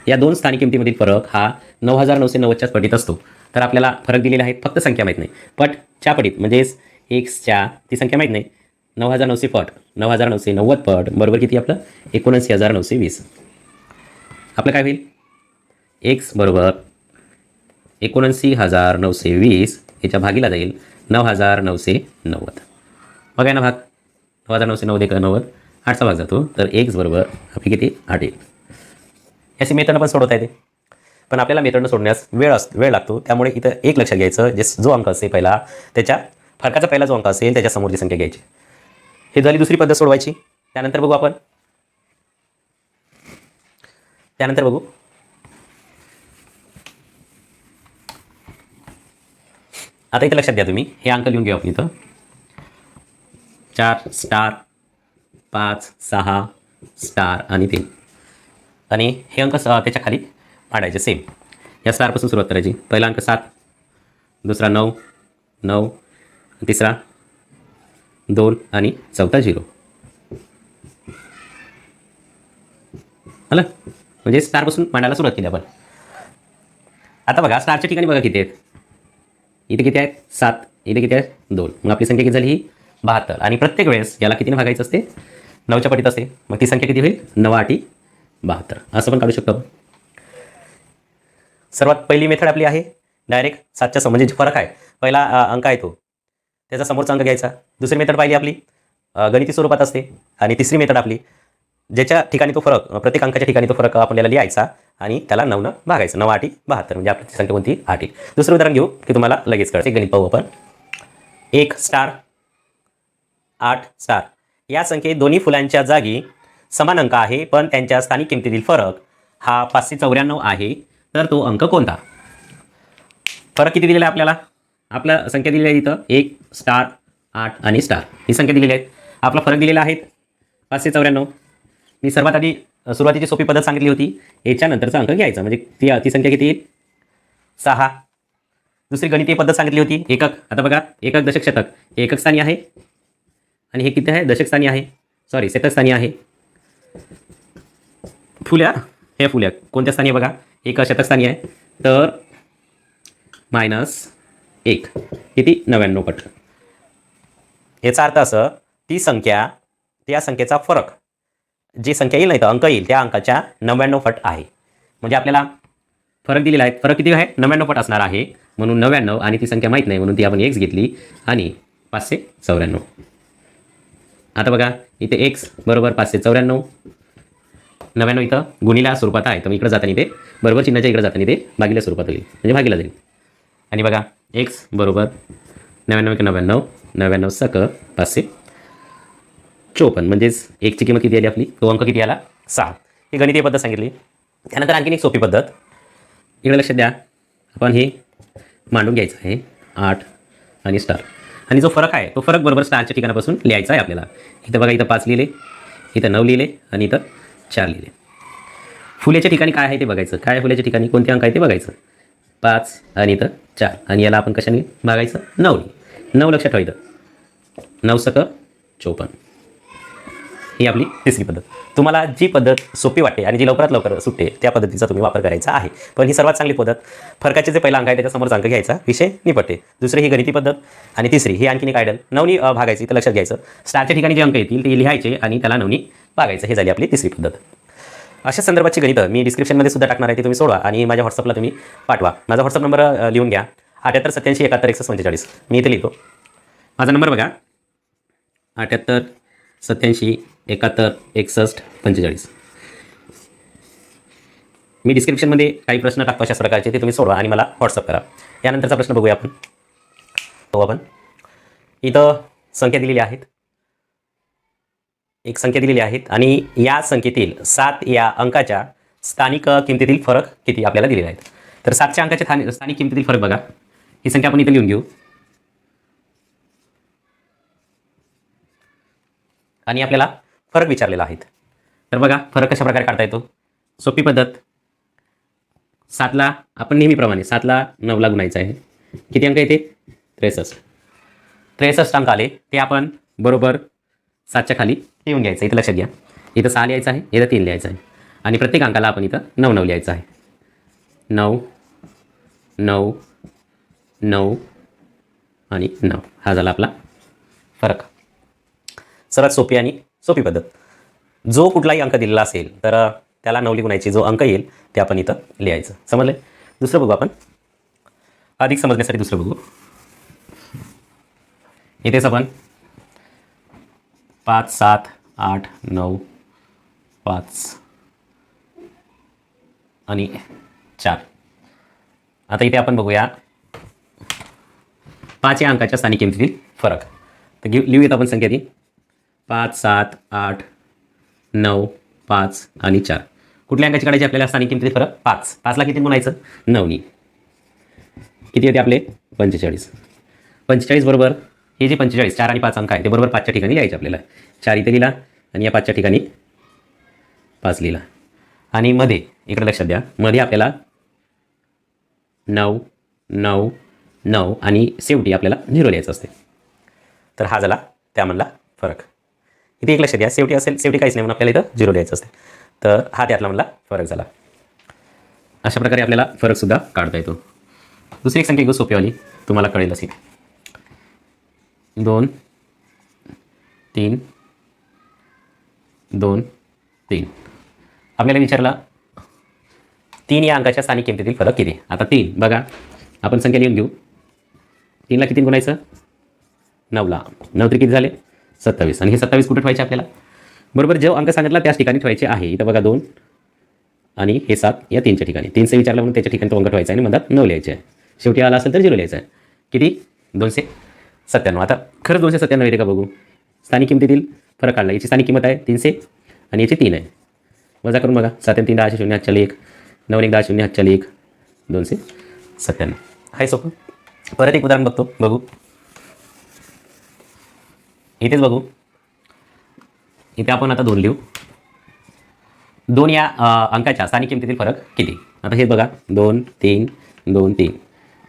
या दोन स्थानिक किमतीमधील फरक हा 9,990च्याच पटीत असतो. तर आपल्याला फरक दिलेला आहे. फक्त संख्या माहीत नाही. पटच्या पटीत म्हणजेच एक्सच्या ती संख्या माहीत नाही. 9,900 पट 9,990 पट बरोबर किती आपलं 79,920. आपलं काय होईल एक्स बरोबर 79,920 याच्या भागीला जाईल 9,990. बघा ना भाग 9,990 8चा भाग जातो. तर एक्स बरोबर आपली किती 8 येईल. याची मेथडनं पण सोडवता येते पण आपल्याला मेथडनं सोडण्यास वेळ लागतो. त्यामुळे इथं एक लक्षात घ्यायचं जो अंक असेल पहिला त्याच्या फरकाचा पहिला जो अंक असेल त्याच्या समोरची संख्या घ्यायची. हे झाली दुसरी पद्धत सोडवायची. त्यानंतर बघू आता इथं लक्षात द्या तुम्ही. हे अंक लिहून घेऊ आपण इथं 4 स्टार 5 6 स्टार आणि 3 आणि हे अंक त्याच्या खाली मांडायचे सेम. या स्टारपासून सुरुवात करायची. पहिला अंक 7 दुसरा 9 9 तिसरा 2 आणि चौथा 0 आलं. म्हणजे स्टारपासून मांडायला सुरुवात केली आपण. आता बघा स्टारच्या ठिकाणी बघा किती आहेत. इथे किती आहेत 7. इथे किती आहेत 2. मग आपली संख्या किती झाली ही 72. आणि प्रत्येक वेळेस याला कितीने भागायचं असते 9च्या पटीत असते. मग ती संख्या किती होईल 9 72 असं पण काढू शकतो आपण. सर्वात पहिली मेथड आपली आहे डायरेक्ट 7च्या म्हणजे फरक आहे पहिला अंक आहे तो त्याचा समोरचा अंक घ्यायचा. दुसरी मेथड पाहिली आपली गणिती स्वरूपात असते. आणि तिसरी मेथड आपली ज्याच्या ठिकाणी तो फरक, प्रत्येक अंकाच्या ठिकाणी तो फरक आपल्याला लिहायचा आणि त्याला 9 भागायचं. 9 8 72 म्हणजे आपली संख्या कोणती 8. दुसरं उदाहरण घेऊ की तुम्हाला लगेच कळते. गणित पाहू आपण. 1 स्टार 8 स्टार या संख्येत दोन्ही फुलांच्या जागी समान अंक आहे, पण त्यांच्या स्थानिक किमतीतील फरक हा 594 आहे. तर तो अंक कोणता? फरक किती दिलेला आहे आपल्याला? आपला संख्या दिलेली आहे इथं 1 स्टार 8 आणि स्टार ही संख्या दिलेली आहे. आपला फरक दिलेला आहे 594. मी सर्वात आधी सुरुवातीची सोपी पद्धत सांगितली होती. याच्यानंतरचा अंक घ्यायचा म्हणजे ती संख्या किती येईल? 6. दुसरी गणितीय पद्धत सांगितली होती एकक. आता बघा एकक दशक शतक एकक स्थानी आहे आणि हे किती आहे? दशक स्थानी आहे, सॉरी शतक स्थानी आहे. फुल्या हे फुल्या कोणत्या स्थानी आहे बघा? एक शतक स्थानी आहे. तर -1 किती? 99 पट. याचा अर्थ असं ती संख्या त्या संख्येचा फरक जी संख्या येईल नाही तर अंक येईल त्या अंकाच्या 99 पट आहे. म्हणजे आपल्याला फरक दिलेला आहे. फरक किती आहे? 99 पट असणार आहे. म्हणून 99 आणि ती संख्या माहीत नाही म्हणून ती आपण x घेतली आणि 594. आता बघा इथे x बरोबर 594. 99 इथं गुणिला स्वरूपात आहे तर इकडे जाताना ते बरोबर चिन्हाच्या इकडे जाताना ते भागिले स्वरूपात होईल म्हणजे भागिला जाईल. आणि बघा x बरोबर 99 × 99 99 सक 554 म्हणजेच एकची किंमत किती आली आपली? तो अंक किती आला? 6. ही गणितीय पद्धत सांगितली. त्यानंतर आणखीन एक सोपी पद्धत इकडे लक्षात द्या. आपण हे मांडून घ्यायचं आहे 8 आणि स्टार आणि जो फरक आहे तो फरक बरोबर स्टारच्या ठिकाणापासून लिहायचा आहे आपल्याला. इथं बघा इथं 5 लिहिले, इथं 9 लिहिले आणि इथं 4 लिहिले. फुल्याच्या ठिकाणी काय आहे ते बघायचं. काय आहे फुल्याच्या ठिकाणी? कोणते अंक आहे ते बघायचं. 5 आणि इथं 4 आणि याला आपण कशाने भागायचं? 9. 9 लक्षात ठेवायचं. 9 सक 54. ही आपली तिसरी पद्धत. तुम्हाला जी पद्धत सोपी वाटते आणि जी लवकरात लवकर सुटते त्या पद्धतीचा तुम्ही वापर करायचा आहे. पण ही सर्वात चांगली पद्धत. फरकाचे जे पहिला अंक आहे त्याच्यासमोरचा अंक घ्यायचा, विषय निपटते. दुसरी ही गणिती पद्धत आणि तिसरी ही आणखीन एक आयडल. 9 भागायची इथं लक्षात घ्यायचं. स्टारच्या ठिकाणी जे अंक येतील ते लिहायचे आणि त्याला 9 भागायचं. हे झाली आपली तिसरी पद्धत. अशा संदर्भाची गणितं मी डिस्क्रिप्शनमध्ये सुद्धा टाकणार आहे. ते तुम्ही सोडवा आणि माझ्या व्हॉट्सअपला तुम्ही पाठवा. माझा व्हॉट्सअप नंबर लिहून घ्या 78 87 71 61 45. मी इथे लिहितो माझा नंबर बघा 78 87 71 61 45. मी डिस्क्रिप्शनमध्ये काही प्रश्न टाकतो अशाच प्रकारचे, ते तुम्ही सोडवा आणि मला व्हॉट्सअप करा. यानंतरचा प्रश्न बघूया आपण. तो आपण इथं संख्या दिलेली आहेत, एक संख्या दिलेली आहेत आणि या संख्येतील 7 या अंकाच्या स्थानिक किमतीतील फरक किती आपल्याला दिलेले आहेत. तर 7च्या अंकाच्या स्थानिक किमतीतील फरक बघा. ही संख्या आपण इथे लिहून घेऊ आणि आपल्याला फरक विचारलेला आहे. तर बघा फरक कशा प्रकारे काढता येतो. सोपी पद्धत. 7ला आपण नेहमीप्रमाणे 7ला 9ला गुणायचं आहे. किती अंक येते? 63. 63 अंक आले ते आपण बरोबर 7च्या खाली लिहून घ्यायचं. इथं लक्षात घ्या. इथं 6 लिहायचं आहे, इथं 3 लिहायचं आहे आणि प्रत्येक अंकाला आपण इथं 9 9 लिहायचं आहे. 9 9 9 आणि 9 हा झाला आपला फरक. सर्वात सोपी आणि सोपी पद्धत. जो कुठलाही अंक दिलेला असेल तर त्याला 9 गुणायची, जो अंक येईल ते आपण इथं लिहायचं. समजलं? दुसरं बघू आपण. अधिक समजण्यासाठी दुसरं बघू. इथेच आपण 5 7 8 9 5 आणि 4. आता इथे आपण बघूया 5 या अंकाच्या स्थानिक किमतीतील फरक. तर लिहूयात आपण संख्या ती 5 7 8 9 5 आणि 4. कुठल्या अंकाची काढायची आपल्याला स्थानिक किमतीतील फरक? 5. 5ला किती गुणायचं? 9. किती येते आपले? 45. 45 बरोबर हे जे 45 4 आणि 5 अंक आहे ते बरोबर 5च्या ठिकाणी लिहायचे आपल्याला. 4 इथे लिहिला आणि या 5च्या ठिकाणी 5 लिहिला आणि मध्ये इकडे लक्षात द्या, मध्ये आपल्याला 9 9 9 आणि शेवटी आपल्याला 0 लिहायचं असते. तर हा झाला त्यामधला फरक. इथे एक लक्षात द्या, शेवटी असेल, शेवटी काहीच नाही म्हणून आपल्याला इथं 0 लिहायचं असते. तर हा त्यातला मधला फरक झाला. अशा प्रकारे आपल्याला फरकसुद्धा काढता येतो. दुसरी एक संख्या घेऊ सोपीवाली, तुम्हाला कळेल असेल. 2 3 2 3. आपल्याला विचारला 3 या अंकाच्या स्थानिक किमतीतील फरक किती. आता 3 बघा आपण संख्या लिहून घेऊ. 3ला किती गुणायचं? 9ला 9 तरी किती झाले 27 आणि हे 27 कुठे ठेवायचे आपल्याला बरोबर जो अंक सांगितला त्याच ठिकाणी ठेवायचे आहे. इथं बघा 2 आणि हे 7 या 3च्या ठिकाणी 3चं विचारलं म्हणून त्याच्या ठिकाणी तो अंक ठेवायचा आणि मधात 9 लिहायचे आहे. शेवटी आला असेल तर 0 लिहायचं आहे. किती 297. आता खरंच 297 येते का बघू. स्थानिक किमतीतील फरक काढला. याची स्थानिक किंमत आहे 300 आणि याची 3 आहे. वजा करून बघा 7 3 10 0 हातच्याला 1 9 1 10 0 हातच्याला 1 297 आहे सोपं. परत एक उदाहरण बघू इथेच बघू. इथे आपण आता 2 लिहू. 2 या अंकाच्या स्थानिक किमतीतील फरक किती. आता हे बघा 2 3 2 3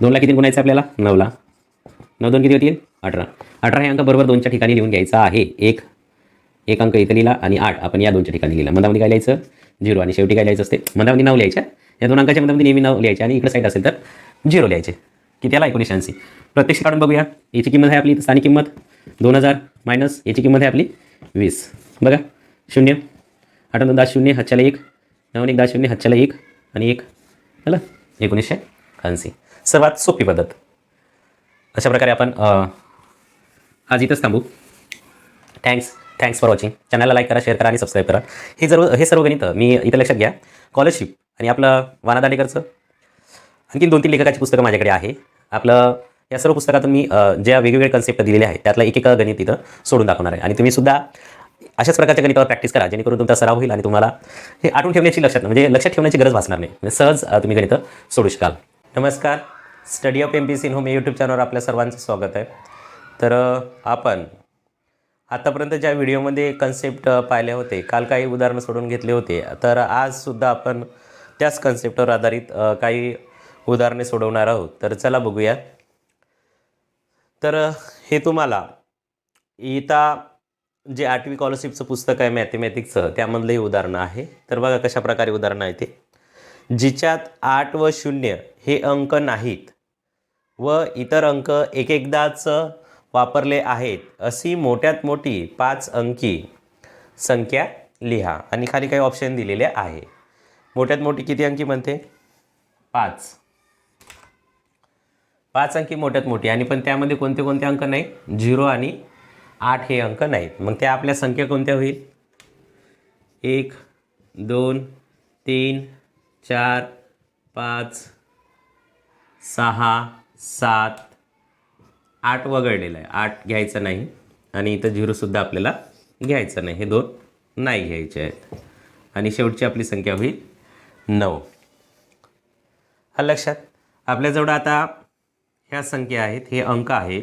2ला किती गुणायचं आपल्याला 9ला 9 2 किती होतील 18. 18 हे अंक बरोबर 2च्या ठिकाणी लिहून घ्यायचा आहे. एक अंक इथं लिहिला आणि 8 आपण या 2च्या ठिकाणी लिहिला. मधामध्ये काय लिहायचं 0 आणि शेवटी काय लिहायचं असते मधामध्ये 9 लिहायच्या. या 2 अंकाच्या मधामध्ये नेहमी 9 लिहायचे आणि इकडे साईड असेल तर 0 लिहायचे. किती आला 1980. प्रत्यक्ष काढून बघूया. याची किंमत आहे आपली स्थानिक किंमत 2000 मायनस याची किंमत आहे आपली 20. बघा 0 8 2 10 0 हातच्याला 1 9 1 10 0 हातच्याला 1 आणि 1 झालं 1980. सर्वात सोपी पद्धत. अशा प्रकारे आपण आज इथंच थांबू. Thanks for watching. चॅनलला लाईक करा शेअर करा आणि सबस्क्राईब करा. हे सर्व गणित मी इथं लक्षात घ्या. स्कॉलरशिप आणि आपलं वाना दांडेकरचं आणखी 2-3 लेखकाची पुस्तकं माझ्याकडे आहे. आपलं या सर्व पुस्तकातून मी ज्या वेगवेगळे कन्सेप्ट दिलेले आहेत त्यातलं एक गणित इथं सोडून दाखवणार आहे आणि तुम्ही सुद्धा अशाच प्रकारच्या गणितावर प्रॅक्टिस करा जेणेकरून तुमचा सराव होईल आणि तुम्हाला हे आठवून ठेवण्याची लक्षात ठेवण्याची गरज भासणार नाही. म्हणजे सहज तुम्ही गणितं सोडू शकाल. नमस्कार. Study of MPSC in home YouTube चॅनलवर आपल्या सर्वांचं स्वागत आहे. तर आपण आतापर्यंत ज्या व्हिडिओमध्ये कन्सेप्ट पाहिले होते काल काही उदाहरणं सोडून घेतले होते तर आजसुद्धा आपण त्याच कन्सेप्टवर आधारित काही उदाहरणे सोडवणार आहोत. तर चला बघूया. तर हे तुम्हाला इथं जे 8वी स्कॉलरशिपचं पुस्तक आहे मॅथमॅटिक्सचं त्यामधलं हे उदाहरणं आहे. तर बघा कशा प्रकारे उदाहरणं आहे ते. जिच्यात 8 व 0 हे अंक नाहीत व इतर अंक एकदाच वापरले आहेत अशी मोठ्यात मोठी 5 अंकी संख्या लिहा. आणि खाली काही ऑप्शन दिलेले आहे. मोठ्यात मोठी किती अंकी म्हणते 5 अंकी मोठ्यात मोठी आणि पण त्यामध्ये कोणते कोणते अंक नाही 0 आणि 8 हे अंक नाहीत. मग त्या आपल्या संख्या कोणत्या होईल 1 2 3 4 5 6 7 8 वगळलेलं आहे. 8 घ्यायचं नाही आणि इथं 0सुद्धा आपल्याला घ्यायचं नाही. हे 2 नाही घ्यायचे आहेत आणि शेवटची आपली संख्या होईल 9. हा लक्षात. आपल्याजवळ आता ह्या संख्या आहेत हे अंक आहेत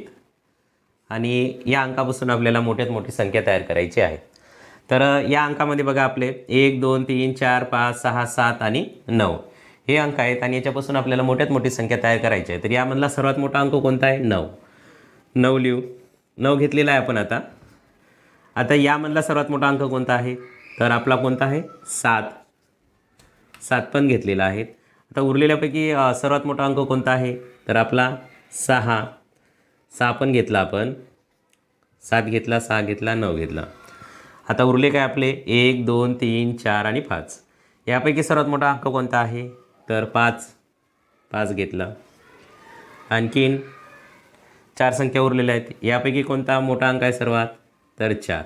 आणि या अंकापासून आपल्याला मोठ्यात मोठी संख्या तयार करायची आहे. तर या अंकामध्ये बघा आपले 1 2 3 4 5 6 7 आणि 9 हे अंक आहेत आणि याच्यापासून आपल्याला मोठ्यात मोठी संख्या तयार करायची आहे. तर यामधला सर्वात मोठा अंक कोणता आहे 9 लिहू. 9 घेतलेला आहे आपण. आता यामधला सर्वात मोठा अंक कोणता आहे तर आपला कोणता आहे 7 पण घेतलेला आहे. आता उरलेल्यापैकी सर्वात मोठा अंक कोणता आहे तर आपला 6 पण घेतला आपण. 7 घेतला 6 घेतला 9 घेतला. आता उरले काय आपले 1 2 3 4 आणि 5. यापैकी सर्वात मोठा अंक कोणता आहे तर 5 घेतला. आणखीन 4 संख्या उरलेल्या आहेत. यापैकी कोणता मोठा अंक आहे सर्वात तर 4.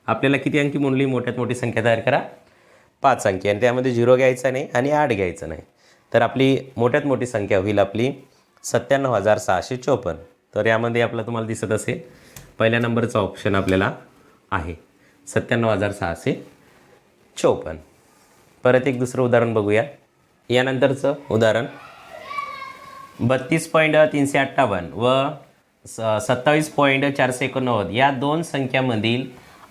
आपल्याला किती अंकी म्हणली मोठ्यात मोठी संख्या तयार करा 5 अंकी आणि त्यामध्ये 0 घ्यायचा नाही आणि 8 घ्यायचं नाही. तर आपली मोठ्यात मोठी संख्या होईल आपली 97,654. तर यामध्ये आपलं तुम्हाला दिसत असेल पहिल्या नंबरचा ऑप्शन आपल्याला आहे 97,654. परत एक दुसरं उदाहरण बघूया. यानंतरचं उदाहरण 32.358 व 27.489 या दोन संख्यामधील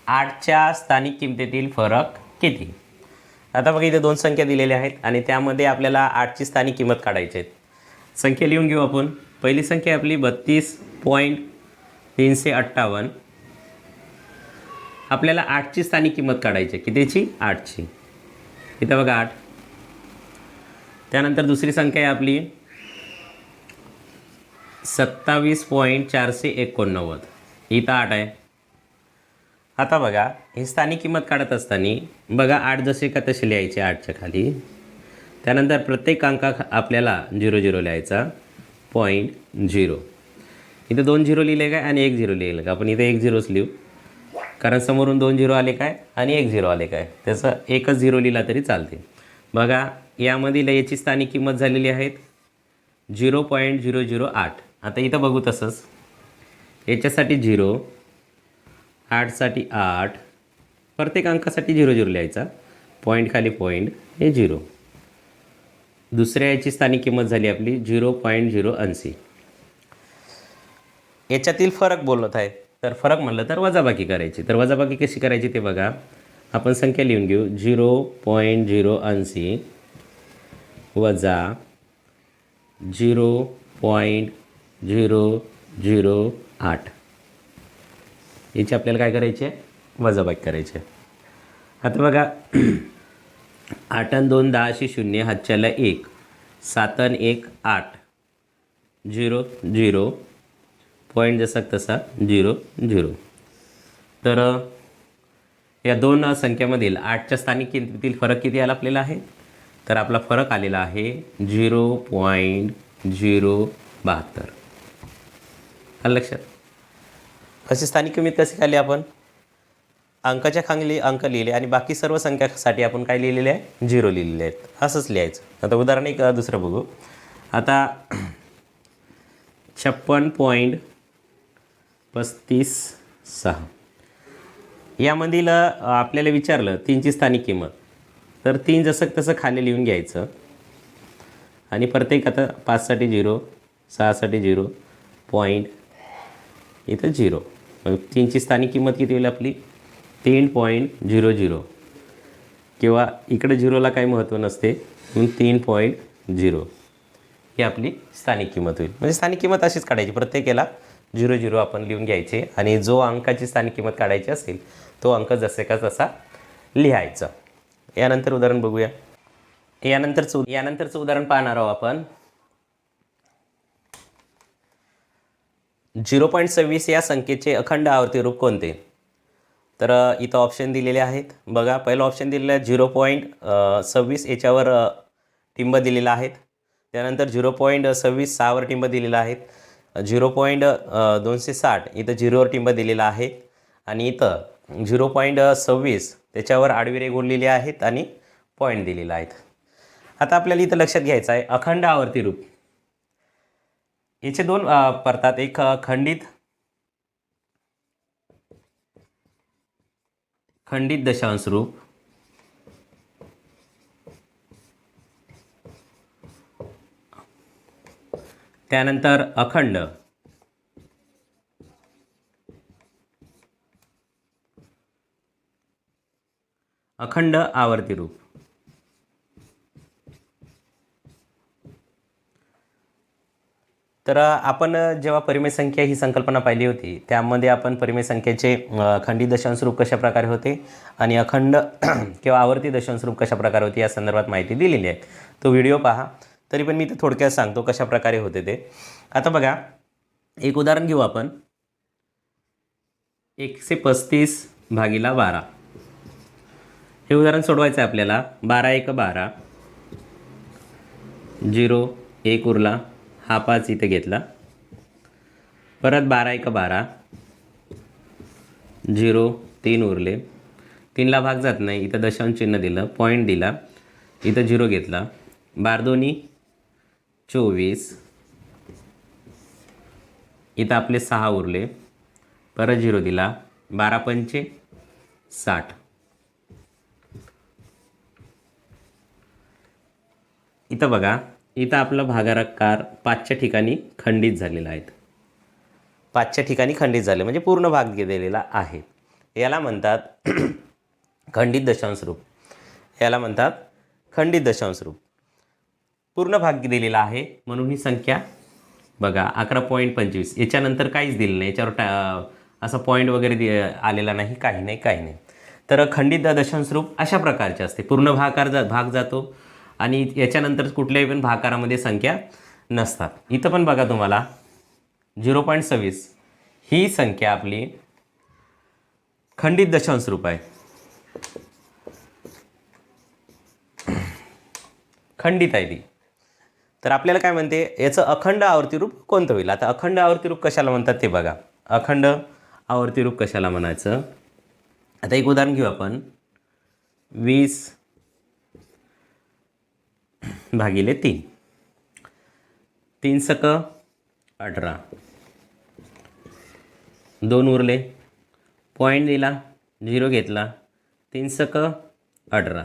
8च्या स्थानिक किमतीतील फरक किती. आता बघा इथे 2 संख्या दिलेल्या आहेत आणि त्यामध्ये आपल्याला 8ची स्थानिक किंमत काढायची आहे. संख्या लिहून घेऊ आपण. पहिली संख्या आपली 32.358. आपल्याला 8ची स्थानिक किंमत काढायची आहे. कितीची 8ची. इथं बघा 8. त्यानंतर दुसरी संख्या आहे आपली 27.489. इथं 8 आहे. आता बघा ही स्थानिक किंमत काढत असताना बघा 8 जसे का तसे लिहायचे 8च्या खाली. त्यानंतर प्रत्येक अंका आपल्याला 0 0 लिहायचा 0.0. इथं 2 झिरो लिहिले काय आणि 1 झिरो लिहिले का? आपण इथे 1 झिरोच लिहू, कारण समोरून 2 झिरो आले काय आणि 1 झिरो आले काय, त्याचं एकच झिरो लिहिला तरी चालते. बघा यामधील याची स्थानिक किंमत झालेली आहेत 0.008. आता इथं बघू तसंच याच्यासाठी 0, 8साठी 8, प्रत्येक अंकासाठी 0 0 लिहायचा, पॉईंट खाली पॉईंट हे 0. दुसऱ्या याची स्थानिक किंमत झाली आपली 0.080. याच्यातील फरक बोलत आहे, तर फरक म्हणलं तर वजाबाकी करायची. तर वजाबाकी कशी करायची ते बघा. आपण संख्या लिहून घेऊ. 0.080 वजा 0.008 याची आपल्याला काय करायची आहे? वजाबाकी करायची आहे. आता बघा 8 आणि 2 10 0, हातच्याला 1, 7 आणि 1 8, 0 0, पॉईंट जसा तसा 0 0. तर या दोन संख्यामधील 8च्या स्थानिक किमतीतील फरक किती आला आपल्याला आहे? तर आपला फरक आलेला आहे 0.072. आलं लक्षात? अशी स्थानिक किंमत कशी काढली आपण? अंकाच्या खाली अंक लिहिले आणि बाकी सर्व संख्यासाठी आपण काय लिहिलेले आहे? 0 लिहिलेले आहेत. असंच लिहायचं. आता उदाहरण एक दुसरं बघू. आता 56.35 यामधील आपल्याला विचारलं 3ची स्थानिक किंमत. तर 3 जसं तसं खाली लिहून घ्यायचं आणि प्रत्येक आता 5साठी 0, 6साठी 0, पॉईंट इथं 0. मग 3ची स्थानिक किंमत किती होईल आपली? 3.00 किंवा इकडे 0ला काही महत्त्व नसते म्हणून 3.0 ही आपली स्थानिक किंमत होईल. म्हणजे स्थानिक किंमत अशीच काढायची. प्रत्येक याला 0 0 आपण लिहून घ्यायचे आणि जो अंकाची स्थानिक किंमत काढायची असेल तो अंक जसे का तसा लिहायचा. यानंतर उदाहरण बघूया. यानंतरचं उदाहरण पाहणार आहोत आपण. 0.26 या संख्येचे अखंड आवर्ती रूप कोणते? तर इथं ऑप्शन दिलेले आहेत. बघा पहिलं ऑप्शन दिलेलं आहे 0.26 याच्यावर टिंब दिलेला आहेत. त्यानंतर 0.26 6वर टिंब दिलेला आहेत. 0.260 इथं 0वर टिंब दिलेला आहे आणि इथं 0.26 त्याच्यावर आडवी रेघ ओढलेली आहेत आणि पॉईंट दिलेला आहेत. आता आपल्याला इथं लक्षात घ्यायचं आहे अखंड आवर्ती रूप याचे दोन पडतात. एक खंडित दशांश रूप त्यानंतर अखंड आवर्ती रूप. तर आपण जेव्हा परिमेय संख्या ही संकल्पना पाहिली होती त्यामध्ये आपण परिमेय संख्येचे खंडित दशांश रूप कशा प्रकारे होते आणि अखंड किंवा आवर्ती दशांश रूप कशा प्रकारे होते या संदर्भात माहिती दिलेली आहे. तो व्हिडिओ पहा. तरी पण मी ते थोडक्यात सांगतो कशा प्रकारे होते ते. आता बघा एक उदाहरण घेऊ आपण. 135/12 हे उदाहरण सोडवायचं आहे आपल्याला. 12 1 12, 0 1 उरला, हा 5 इथे घेतला, परत 12 1 12, 0 3 उरले, 3ला भाग जात नाही, इथं दशांश चिन्ह दिलं, पॉईंट दिला, इथं 0 घेतला, 12 2 24, इथं आपले 6 उरले, परत 0 दिला, 12 पंचे 60. इथं बघा इथं आपला भागाकार 5च्या ठिकाणी खंडित झालेला आहे. 5च्या ठिकाणी खंडित झाले म्हणजे पूर्ण भाग दिलेला आहे. याला म्हणतात खंडित दशांश रूप. याला म्हणतात खंडित दशांश रूप. पूर्ण भाग दिलेला आहे म्हणून ही संख्या बघा 11.25 याच्यानंतर काहीच दिलं नाही. याच्यावर असं पॉईंट वगैरे आलेला नाही, काही नाही. तर खंडित दशांश रूप अशा प्रकारचे असते. पूर्ण भाग जातो आणि याच्यानंतर कुठल्याही पण भागाकारामध्ये संख्या नसतात. इथं पण बघा तुम्हाला 0.26 ही संख्या आपली खंडित दशांश रूप आहे. खंडित आहे ती. तर आपल्याला काय म्हणते, याचं अखंड आवर्ती रूप कोणतं होईल. आता अखंड आवर्ती रूप कशाला म्हणतात ते बघा. अखंड आवर्ती रूप कशाला म्हणायचं. आता एक उदाहरण घेऊ आपण. 20/3 3 सक 18, 2 उरले, पॉईंट दिला, 0 घेतला, 3 सक 18,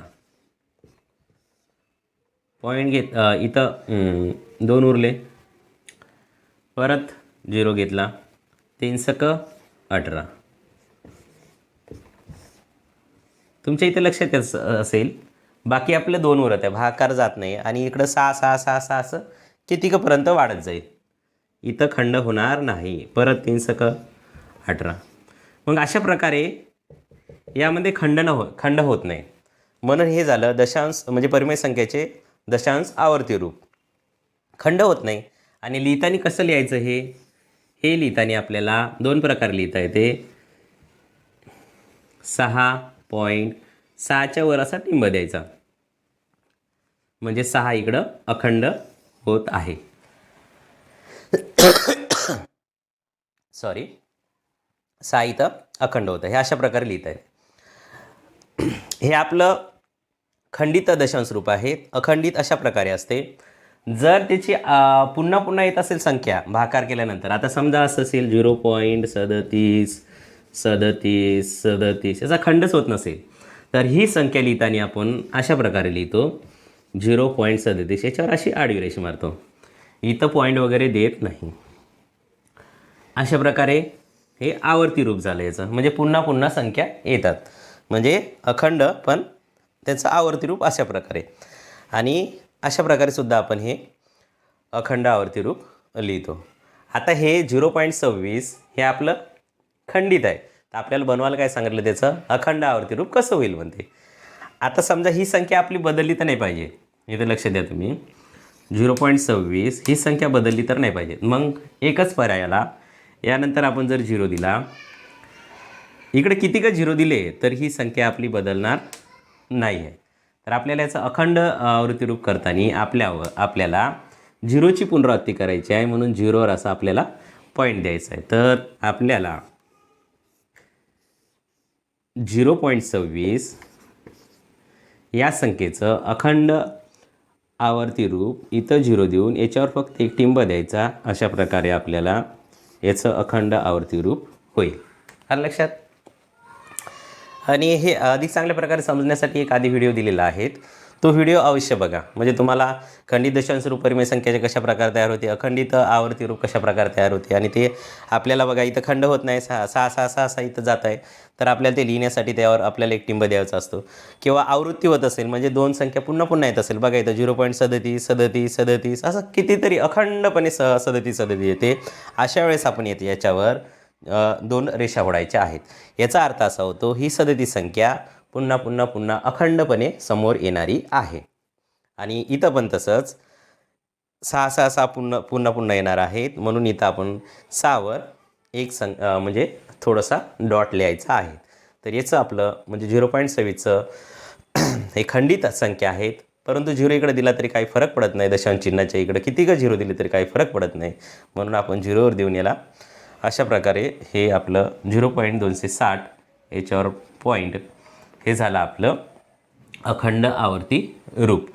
पॉईंट इथं 2 उरले, परत 0 घेतला, 3 सक 18. तुमच्या इथे लक्षात असेल, बाकी आपलं 2 उरत आहे, भागाकार जात नाही आणि इकडं 6 6 6 6 असं कितीकपर्यंत वाढत जाईल. इथं खंड होणार नाही. परत 3 सक 18. मग अशा प्रकारे यामध्ये खंड होत नाही. म्हणून हे झालं दशांश म्हणजे परिमेय संख्येचे दशांश आवर्ती रूप. खंड होत नाही. आणि लिहिताना कसं लिहायचं हे लिहिताना आपल्याला 2 प्रकारे लिहिता येते. 6.6च्या वर असा टिंब द्यायचा, म्हणजे 6 इकडं अखंड होत आहे. सॉरी, 6 इथं अखंड होतं. हे अशा प्रकारे लिहिता येते. हे आपलं खंडित दशांश रूप आहे. अखंडित अशा प्रकारे असते. जर त्याची पुन्हा पुन्हा येत असेल संख्या भागाकार केल्यानंतर, आता समजा असं असेल 0.37 37 37, याचा खंडच होत नसेल, तर ही संख्या लिहिताना आपण अशा प्रकारे लिहितो 0.37. याच्यावर अशी आडवी रेषा मारतो. इथं पॉईंट वगैरे देत नाही. अशा प्रकारे हे आवर्ती रूप झालं याचं, म्हणजे पुन्हा पुन्हा संख्या येतात, म्हणजे अखंड पण त्याचं आवर्ती रूप अशा प्रकारे. आणि अशा प्रकारे सुद्धा आपण हे अखंड आवर्ती रूप लिहितो. आता हे 0.26 हे आपलं खंडित आहे. तर आपल्याला बनवायला काय सांगितलं, त्याचं अखंड आवर्ती रूप कसं होईल म्हणते. आता समजा ही संख्या आपली बदलली तर नाही पाहिजे. इथे लक्ष द्या तुम्ही, 0.26 ही संख्या बदलली तर नाही पाहिजे. मग एकच पर्यायाला यानंतर आपण जर 0 दिला, इकडे किती का 0 दिले तर ही संख्या आपली बदलणार नाही आहे. तर आपल्याला याचं अखंड आवर्ती रूप करताना आपल्याला 0ची पुनरावृत्ती करायची आहे, म्हणून 0वर असा आपल्याला पॉईंट द्यायचा आहे. तर आपल्याला 0.26 या संख्येचं अखंड आवर्ती रूप इथं 0 देऊन याच्यावर फक्त एक टिंब द्यायचा. अशा प्रकारे आपल्याला याचं अखंड आवर्ती रूप होईल. आलं लक्षात. आणि हे अधिक चांगल्या प्रकारे समजण्यासाठी एक आधी व्हिडिओ दिलेला आहे, तो व्हिडिओ अवश्य बघा. म्हणजे तुम्हाला खंडित दशांश रूप परिमेय संख्येचे कशा प्रकारे तयार होते, अखंडित आवर्ती रूप कशा प्रकारे तयार होते. आणि ते आपल्याला बघा इथं खंड होत नाही, 6 6 6 6 6 इथं जात आहे. तर आपल्याला ते लिहिण्यासाठी त्यावर आपल्याला एक टिंब द्यायचा असतो. किंवा आवृत्ती होत असेल, म्हणजे 2 संख्या पुन्हा पुन्हा येत असेल, बघा इथं 0.37 37 37 असं कितीतरी अखंडपणे 37 37 येते. अशा वेळेस आपण येते याच्यावर 2 रेषा ओढायच्या आहेत. याचा अर्थ असा होतो, ही 37 संख्या पुन्हा पुन्हा पुन्हा अखंडपणे समोर येणारी आहे. आणि इथं पण तसंच 6 6 6 पुन्हा पुन्हा पुन्हा येणार आहेत, म्हणून इथं आपण 6वर एक म्हणजे थोडासा डॉट लिहायचा आहे. तर याचं आपलं म्हणजे 0.26चं हे खंडित संख्या आहेत, परंतु 0 इकडे दिला तरी काही फरक पडत नाही. दशांश चिन्हाच्या इकडे किती का 0 दिले तरी काही फरक पडत नाही, म्हणून आपण 0वर देऊन याला अशा प्रकारे हे आपलं 0.260 याच्यावर पॉईंट हे झालं आपलं अखंड आवर्ती रूप.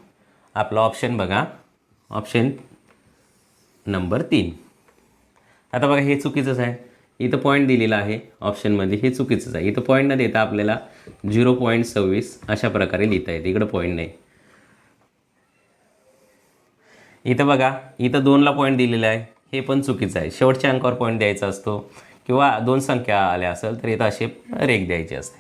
आपलं ऑप्शन बघा, ऑप्शन नंबर 3. आता बघा हे चुकीचंच आहे. इथं पॉईंट दिलेला आहे ऑप्शनमध्ये, हे चुकीचंच आहे. इथं पॉईंट न देता आपल्याला 0.26 अशा प्रकारे लिहिता येते. इकडं पॉईंट नाही. इथं बघा, इथं 2ला पॉईंट दिलेला आहे, हे पण चुकीचं आहे. शेवटच्या अंकावर पॉईंट द्यायचा असतो, किंवा 2 संख्या आल्या असेल तर इथं असे रेख द्यायची असते.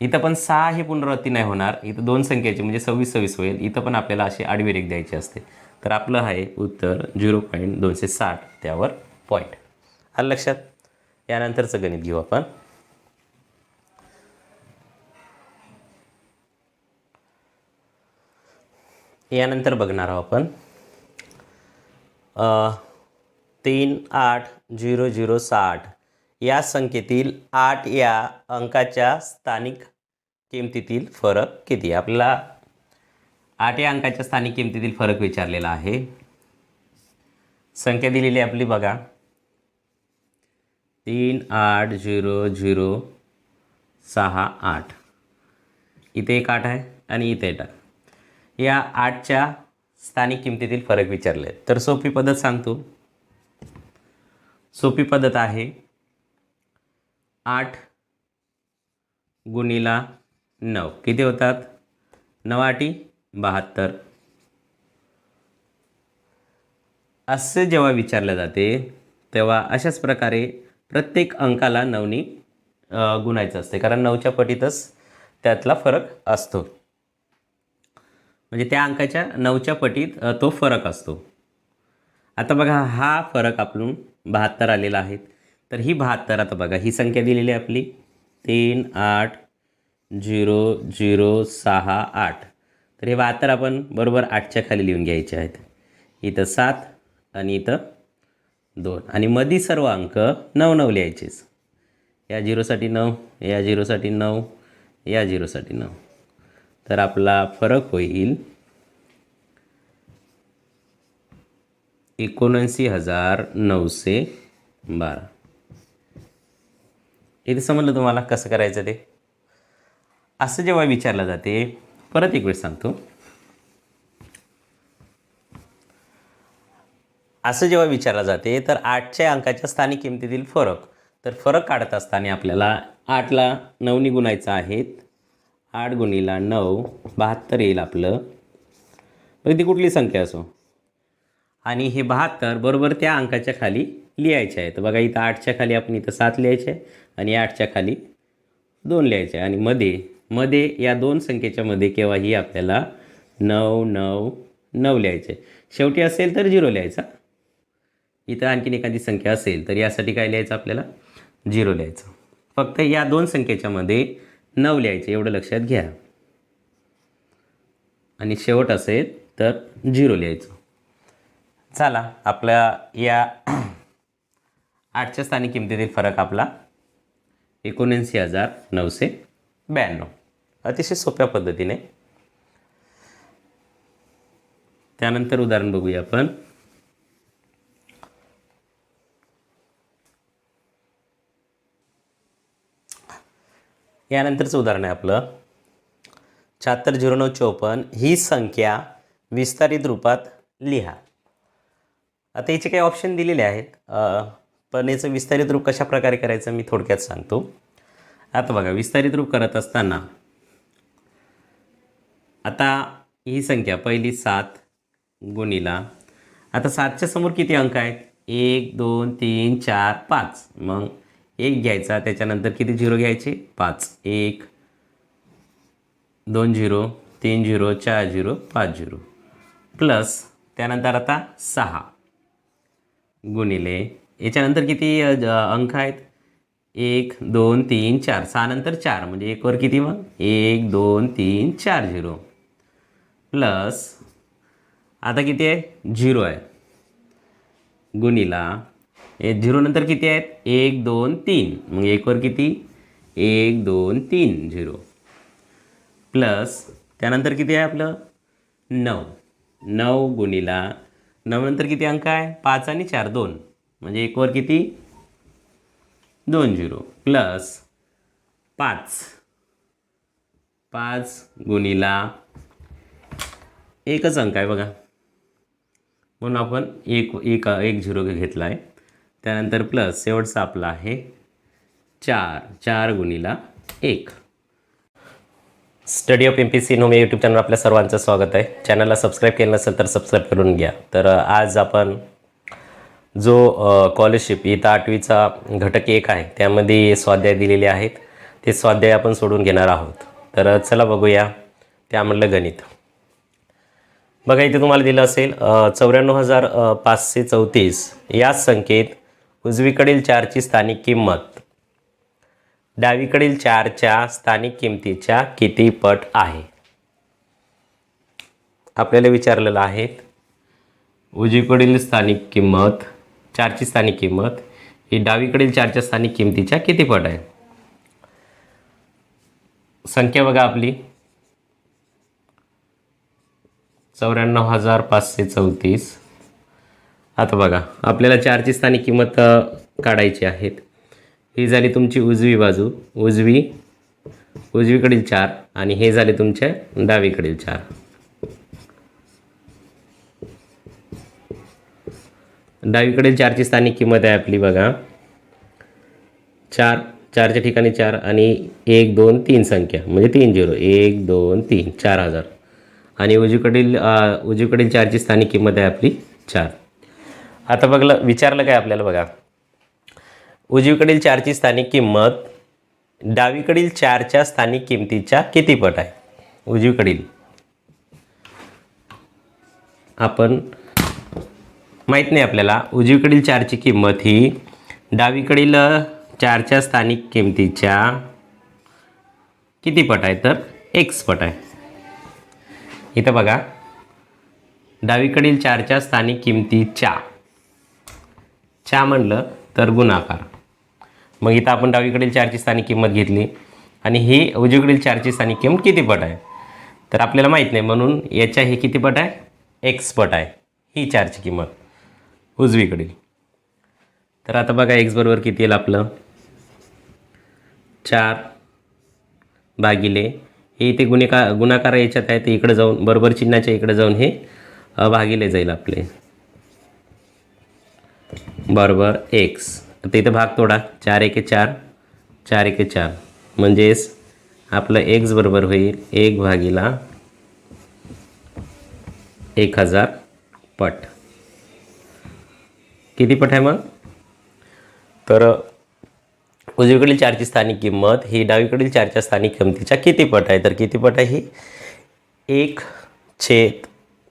इथं पण 6 ही पुनरावृत्ती नाही होणार. इथं 2 संख्येची म्हणजे 26 26 होईल. इथं पण आपल्याला अशी आडवी रेख द्यायची असते. तर आपलं आहे उत्तर 0.260 त्यावर पॉईंट. आलं लक्षात. यानंतरचं गणित घेऊ आपण. यानंतर बघणार आहोत आपण 38006 या संख्येतील 8 या अंकाच्या स्थानिक किमतीतील फरक किती. आपल्याला 8 या अंकाच्या स्थानिक किमतीतील फरक विचारलेला आहे. संख्या दिलेली आपली बघा 380068. इथे एक 8 आहे आणि इथे एक 8. या 8च्या स्थानिक किमतीतील फरक विचारले. तर सोपी पद्धत सांगतो. सोपी पद्धत आहे 8 गुणिला 9 किती होतात? 9 आठी 72. असे जेव्हा विचारले जाते तेव्हा अशाच प्रकारे प्रत्येक अंकाला 9नी गुणायचं असते, कारण 9च्या पटीतच त्यातला फरक असतो. म्हणजे त्या अंकाच्या 9च्या पटीत तो फरक असतो. आता बघा हा फरक आपण 72 आलेला आहे. तर ही 72 आता बघा ही संख्या दिलेली आहे आपली 380068. तर हे 72 आपण बरोबर 8च्या खाली लिहून घ्यायचे आहेत. इथं 7 आणि इथं 2 आणि मधी सर्व अंक 9 लिहायचेच. या 0साठी 9, या 0साठी 9, या 0साठी 9. तर आपला फरक होईल 79,912. इथे समजलं तुम्हाला कसं करायचं ते? असं जेव्हा विचारलं जाते, परत एक वेळ सांगतो. असं जेव्हा विचारलं जाते तर 8च्या अंकाच्या स्थानिक किमतीतील फरक. तर फरक काढत असताना आपल्याला 8ला 9नी गुणायचं आहे. 8 गुणिला 9 72 येईल आपलं. मग ती कुठली संख्या असो. आणि हे 72 बरोबर त्या अंकाच्या खाली लिहायचे आहे. तर बघा इथं 8च्या खाली आपण इथं 7 लिहायचे आणि 8च्या खाली 2 लिहायचे आणि मध्ये या दोन संख्येच्या मध्ये केव्हाही आपल्याला 9 9 9 लिहायचे. शेवटी असेल तर 0 लिहायचा. इथं आणखीन एखादी संख्या असेल तर यासाठी काय लिहायचं आपल्याला? 0 लिहायचं. फक्त या दोन संख्येच्या मध्ये 9 लिहायचे एवढं लक्षात घ्या. आणि शेवट असेल तर 0 लिहायचं. चला आपल्या या 8च्या स्थानिक किमतीतील फरक आपला 79,992. अतिशय सोप्या पद्धतीने. त्यानंतर उदाहरण बघूया आपण. यानंतरचं उदाहरण आहे आपलं 760954. ही संख्या विस्तारित रूपात लिहा. आता याचे काही ऑप्शन दिलेले आहेत, पण याचं विस्तारित रूप कशा प्रकारे करायचं मी थोडक्यात सांगतो. आता बघा विस्तारित रूप करत असताना आता ही संख्या पहिली 7 गुणिला. आता 7च्या समोर किती अंक आहेत? 1 2 3 4 5. मग 1 घ्यायचा, त्याच्यानंतर किती 0 घ्यायचे? 5. 1 2 0 3 0 4 0 5 0 प्लस त्यानंतर आता 6 गुणिले याच्यानंतर किती अंक आहेत? 1 2 3 4. 6 नंतर 4 म्हणजे 1 वर किती मग? 1 2 3 4 0 प्लस आता किती आहे? 0 आहे गुणिला 0 नंतर किती आहेत? 1 2 3 मग 1 वर किती? 1 2 3 0 प्लस त्यानंतर किती आहे आपलं? 9. 9 गुणिला 9 नंतर किती अंक आहे? 5 आणि 4 2 म्हणजे 1 वर किती? 2 0 प्लस 5 गुणिला एकच अंक आहे बघा, म्हणून आपण एक 0 घेतला आहे. त्यानंतर प्लस शेवटचा आपला आहे 4 गुणिला 1. स्टडी ऑफ MPSC नो मे यूट्यूब चॅनल आपल्या सर्वांचं स्वागत आहे. चॅनलला सबस्क्राईब केलं नसेल तर सबस्क्राईब करून घ्या. तर आज आपण जो स्कॉलरशिप इयत्ता 8वीचा घटक 1 आहे त्यामध्ये स्वाध्याय दिलेले आहेत, ते स्वाध्याय आपण सोडून घेणार आहोत. तर चला बघूया. त्यामधलं गणित बघा. इथे तुम्हाला दिलं असेल 94,534 या संख्येत उजवीकडील 4ची स्थानिक किंमत डावीकडील 4च्या स्थानिक किमतीच्या किती पट आहे? आपल्याला विचारलेलं आहे उजवीकडील स्थानिक किंमत 4ची स्थानिक किंमत ही डावीकडील 4च्या स्थानिक किमतीच्या किती पट आहे? संख्या बघा आपली 94,534. आता बघा आपल्याला 4ची स्थानिक किंमत काढायची आहेत. ही झाली तुमची उजवी बाजू, उजवीकडील 4 आणि हे झाले तुमच्या डावीकडील 4. डावीकडील 4ची स्थानिक किंमत आहे आपली बघा 4, 4च्या ठिकाणी 4 आणि 1 2 3 संख्या म्हणजे 3 0, 1 2 3 4,000 आणि उजवीकडील 4ची स्थानिक किंमत आहे आपली 4. आता विचारलं काय आपल्याला बघा, उजवीकडील 4ची स्थानिक किंमत डावीकडील 4च्या स्थानिक किमतीच्या किती पट आहे? उजवीकडील आपण माहीत नाही आपल्याला, उजवीकडील 4ची किंमत ही डावीकडील 4च्या स्थानिक किमतीच्या किती पट आहे? तर x पट आहे. इथं बघा डावीकडील 4च्या स्थानिक किमतीच्या म्हणलं तर गुणाकार. मग इथं आपण डावीकडील 4ची स्थानिक किंमत घेतली आणि ही उजवीकडील 4ची स्थानिक किंमत किती पट आहे तर आपल्याला माहीत नाही, म्हणून याच्या हे किती पट आहे? x पट आहे ही 4ची किंमत उजवीकडील. तर आता बघा x बरोबर किती येईल आपलं 4 भागिले हे इथे गुणाकार याच्यात आहे ते इकडे जाऊन बरोबर चिन्हाच्या इकडे जाऊन हे भागिले जाईल आपले बरोबर x. आता इथं भाग तोडा 4 1 4, 4 1 4 म्हणजेच आपलं x बरोबर होईल 1/1000 पट. किती पट आहे मग? तर उजवीकडील 4ची स्थानिक किंमत ही डावीकडील 4च्या स्थानिक किंमतीच्या किती पट आहे? तर किती पट आहे ही?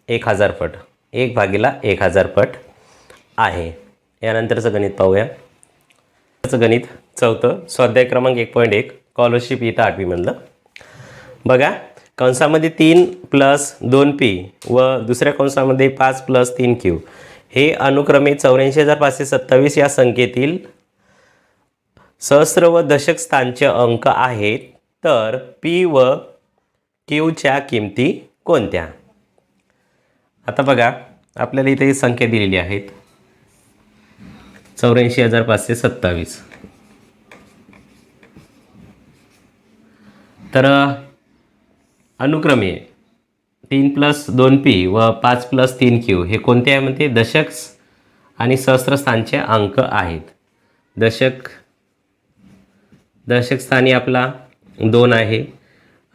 1/1000 पट, 1/1000 पट आहे. यानंतरचं गणित पाहूया. गणित 4 स्वाध्याय क्रमांक 1.1 स्कॉलरशिप इथं 8वी मधलं बघा. कंसामध्ये 3 + 2p व दुसऱ्या कंसामध्ये 5 + 3q हे अनुक्रमे 84,527 या संख्येतील सहस्र व दशक स्थानचे अंक आहेत. तर p व q किमती कोणत्या? आता बघा आपल्याला इथे संख्या दिलेली आहेत 84,527. तर अनुक्रमे 3 + 2p व 5 + 3q हे कोणते आहे म्हणते? दशक आणि सहस्र स्थानचे अंक आहेत. दशक स्थानी आपला 2 आहे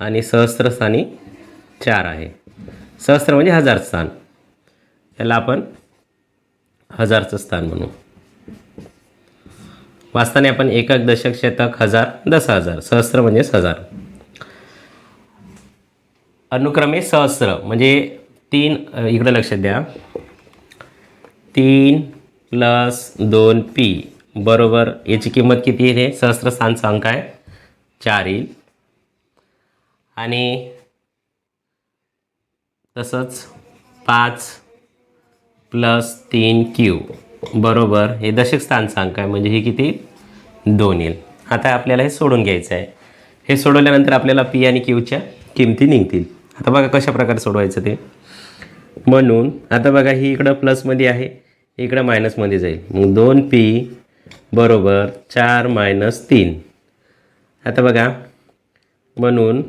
आणि सहस्र स्थानी 4 आहे. सहस्र म्हणजे 1000 स्थान, याला आपण 1000चं स्थान म्हणू. वाचताना आपण एकक, दशक, शतक, हजार, 10,000. सहस्र म्हणजे 1000. अनुक्रमे सहस्र म्हणजे 3 इकडे लक्षात द्या 3 + 2p बरोबर याची किंमत किती आहे? सहस्र स्थानचा अंक आहे 4 येईल. आणि तसंच 5 + 3q बरोबर हे दशक स्थानचा अंक आहे म्हणजे हे किती? 2 येईल. आता आपल्याला हे सोडून घ्यायचं आहे. हे सोडवल्यानंतर आपल्याला p आणि q किमती निघतील. आता बघा कशा प्रकारे सोडवायचं ते. म्हणून आता बघा ही इकडं प्लसमध्ये आहे, इकडं मायनसमध्ये जाईल. मग 2p बरोबर 4 - 3. आता बघा म्हणून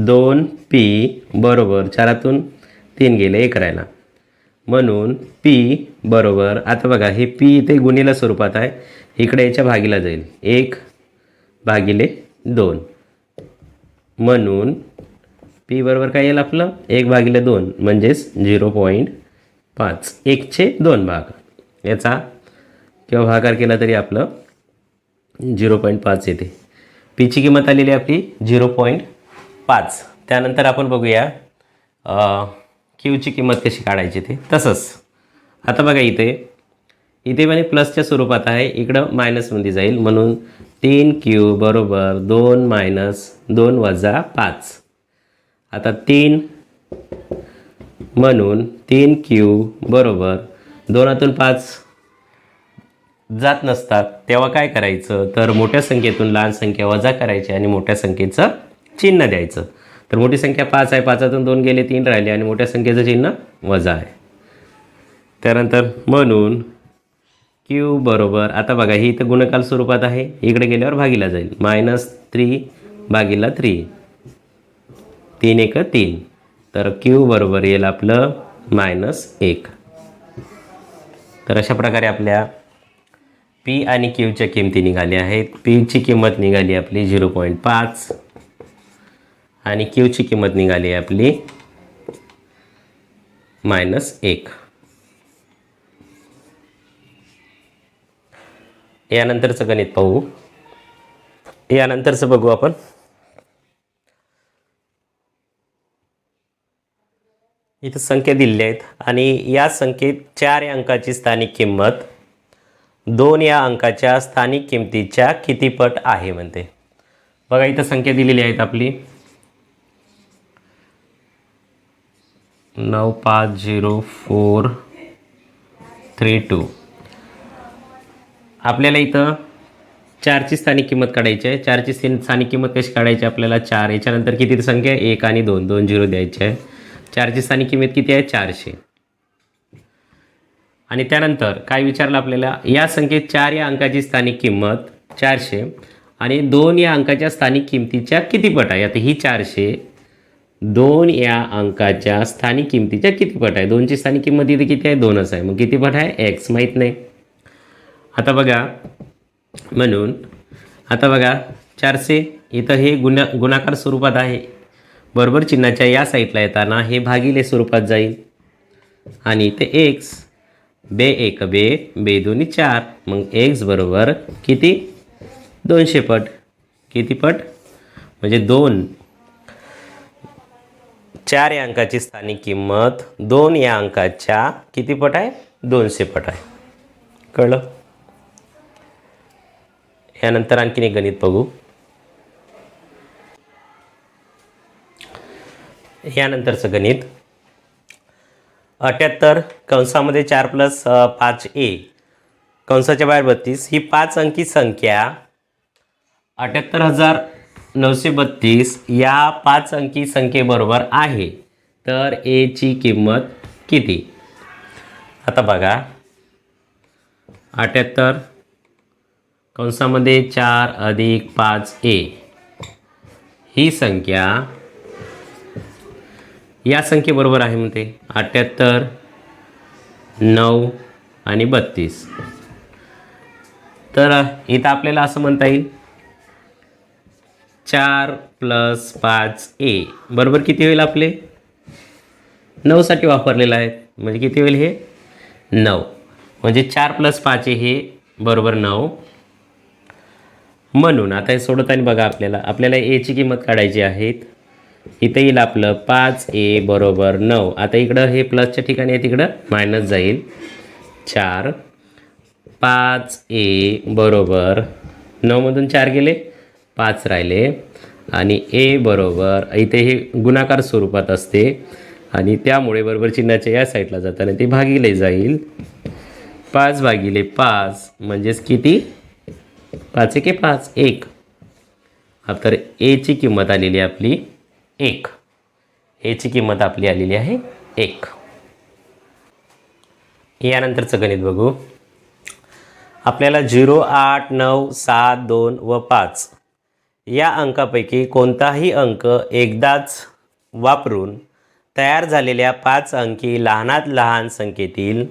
2p बरोबर 4तून 3 गेले 1 राहिला. म्हणून p बरोबर आता बघा हे p इथे गुणिले स्वरूपात आहे, इकडे याच्या भागीला जाईल 1/2. म्हणून p बरोबर काय येईल आपलं 1/2 म्हणजेच 0.5. 1/2 भाग याचा किंवा भागाकार केला तरी आपलं 0.5 येते. p ची किंमत आलेली आपली 0.5. त्यानंतर आपण बघूया q ची किंमत कशी काढायची ते. तसंच आता बघा इथे म्हणजे प्लसच्या स्वरूपात आहे, इकडं मायनसमध्ये जाईल. म्हणून 3q बरोबर 2 - 2 - 5. आता 3 म्हणून 3q बरोबर 2तून 5 जात नसतात तेव्हा काय करायचं तर मोठ्या संख्येतून लहान संख्या वजा करायची आणि मोठ्या संख्येचं चिन्ह द्यायचं. तर मोठी संख्या 5 आहे, 5तून 2 गेले 3 राहिले आणि मोठ्या संख्येचं चिन्ह वजा आहे. त्यानंतर म्हणून क्यू बरोबर, आता बघा ही इथं गुणकाल स्वरूपात आहे, इकडे गेल्यावर भागीला जाईल. -3 भागीला 3, 3 1 3, तर क्यू बरोबर येईल आपलं -1. तर अशा प्रकारे आपल्या पी आणि क्यूच्या किमती निघाल्या आहेत. पीची किंमत निघाली आपली 0.5 आणि क्यूची किंमत निघाली आपली -1. यानंतरचं गणित पाहू. यानंतरचं बघू आपण. इथं संख्या दिलेल्या आहेत आणि या संख्येत 4 या अंकाची स्थानिक किंमत 2 या अंकाच्या स्थानिक किमतीच्या किती पट आहे म्हणते. बघा इथं संख्या दिलेली आहेत आपली 950432. आपल्याला इथं 4ची स्थानिक किंमत काढायची आहे. 4ची स्थानिक किंमत कशी काढायची आपल्याला? 4 याच्यानंतर किती संख्या आहे? 1 आणि 2, 2 झिरो द्यायचे आहे. 4ची स्थानिक किंमत किती आहे? 400. आणि त्यानंतर काय विचारलं आपल्याला? या संख्येत 4 या अंकाची स्थानिक किंमत 400 आणि 2 या अंकाच्या स्थानिक किमतीच्या किती पट आहे? आता ही 400 2 या अंकाच्या स्थानिक किमतीच्या किती पट आहे? 2ची स्थानिक किंमत इथे किती आहे? 2च आहे. मग किती पट आहे? x माहीत नाही. आता बघा, म्हणून आता बघा 400 इथं हे गुणाकार स्वरूपात आहे, बरोबर चिन्हाच्या या साईडला येताना हे भागिले स्वरूपात जाईल आणि ते x, बे 1 बे, बे 2 4, मग x बरोबर किती? 200 पट. किती पट? म्हणजे 4 या अंकाची स्थानिक किंमत 2 या अंकाच्या किती पट आहे? 200 पट आहे. कळलं? यानंतर आणखीन एक गणित बघू. यानंतरचं गणित 78 कंसामध्ये 4 + 5a कंसाच्या बाहेर 32 ही 5 अंकी संख्या 78,932 या 5 अंकी संख्येबरोबर आहे, तर a ची किंमत किती? आता बघा 78 कंसामध्ये 4 + 5a ही संख्या या संख्येबरोबर आहे म्हणते. 78, 9 आणि 32. तर इथं आपल्याला असं म्हणता येईल 4 + 5a बरोबर किती होईल आपले? 9 साठी वापरलेलं आहे, म्हणजे किती होईल हे? 9. म्हणजे 4 + 5a हे बरोबर 9. म्हणून आता हे सोडताना बघा आपल्याला a ची किंमत काढायची आहे. इथं येईल आपलं 5a बरोबर 9. आता इकडं हे प्लसच्या ठिकाणी आहे, तिकडं मायनस जाईल. 4 5a बरोबर 9मधून 4 गेले 5 राहिले आणि a बरोबर इथे हे गुणाकार स्वरूपात असते आणि त्यामुळे बरोबर चिन्हाच्या या साईडला जाताना ते भागिले जाईल. 5/5 म्हणजेच किती? 5 × 5 1. तर a ची किंमत आलेली आपली 1. a ची किंमत आपली आलेली आहे 1. यानंतरचं गणित बघू. आपल्याला 0 8 9 7 2 व 5 या अंकापैकी कोणताही अंक एकदाच वापरून तयार झालेल्या 5 अंकी लहानात लहान संख्येतील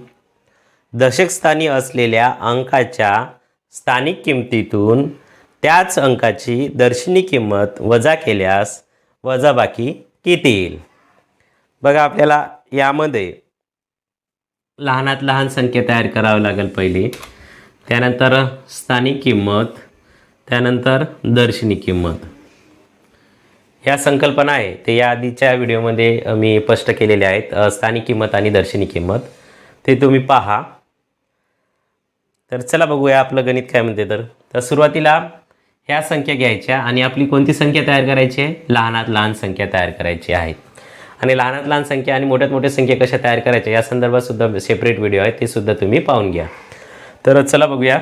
दशकस्थानी असलेल्या अंकाच्या स्थानिक किमतीतून त्याच अंकाची दर्शनी किंमत वजा केल्यास वजाबाकी किती येईल? बघा आपल्याला यामध्ये लहानात लहान संख्या तयार करावी लागेल पहिली, त्यानंतर स्थानिक किंमत, त्यानंतर दर्शनी किंमत. ह्या संकल्पना आहे ते या आधीच्या व्हिडिओमध्ये मी स्पष्ट केलेले आहेत. स्थानिक किंमत आणि दर्शनी किंमत ते तुम्ही पहा. तर चला बघूया आपलं गणित काय म्हणते. तर सुरुवातीला ह्या संख्या घ्यायच्या आणि आपली कोणती संख्या तयार करायची आहे? लहानात लहान संख्या तयार करायची आहे. आणि लहानात लहान संख्या आणि मोठ्यात मोठ्या संख्या कशा तयार करायच्या या संदर्भात सुद्धा सेपरेट व्हिडिओ आहे, ते सुद्धा तुम्ही पाहून घ्या. तर चला बघूया.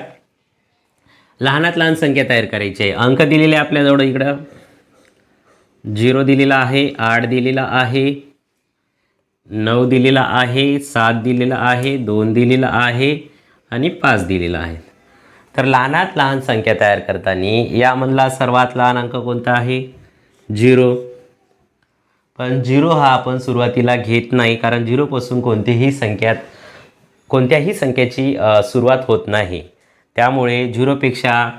लहानात लहान संख्या तयार करायची आहे. अंक दिलेले आपल्याजवळ इकडं 0 दिलेला आहे, 8 दिलेला आहे, 9 दिलेला आहे, 7 दिलेला आहे, 2 दिलेला आहे आणि 5 दिलेला आहे. तर लहानात लहान संख्या तयार करताना यामधला सर्वात लहान अंक कोणता आहे? 0. पण 0 हा आपण सुरुवातीला घेत नाही, कारण 0 पासून कोणत्याही संख्येची सुरुवात होत नाही. त्यामुळे 0 पेक्षा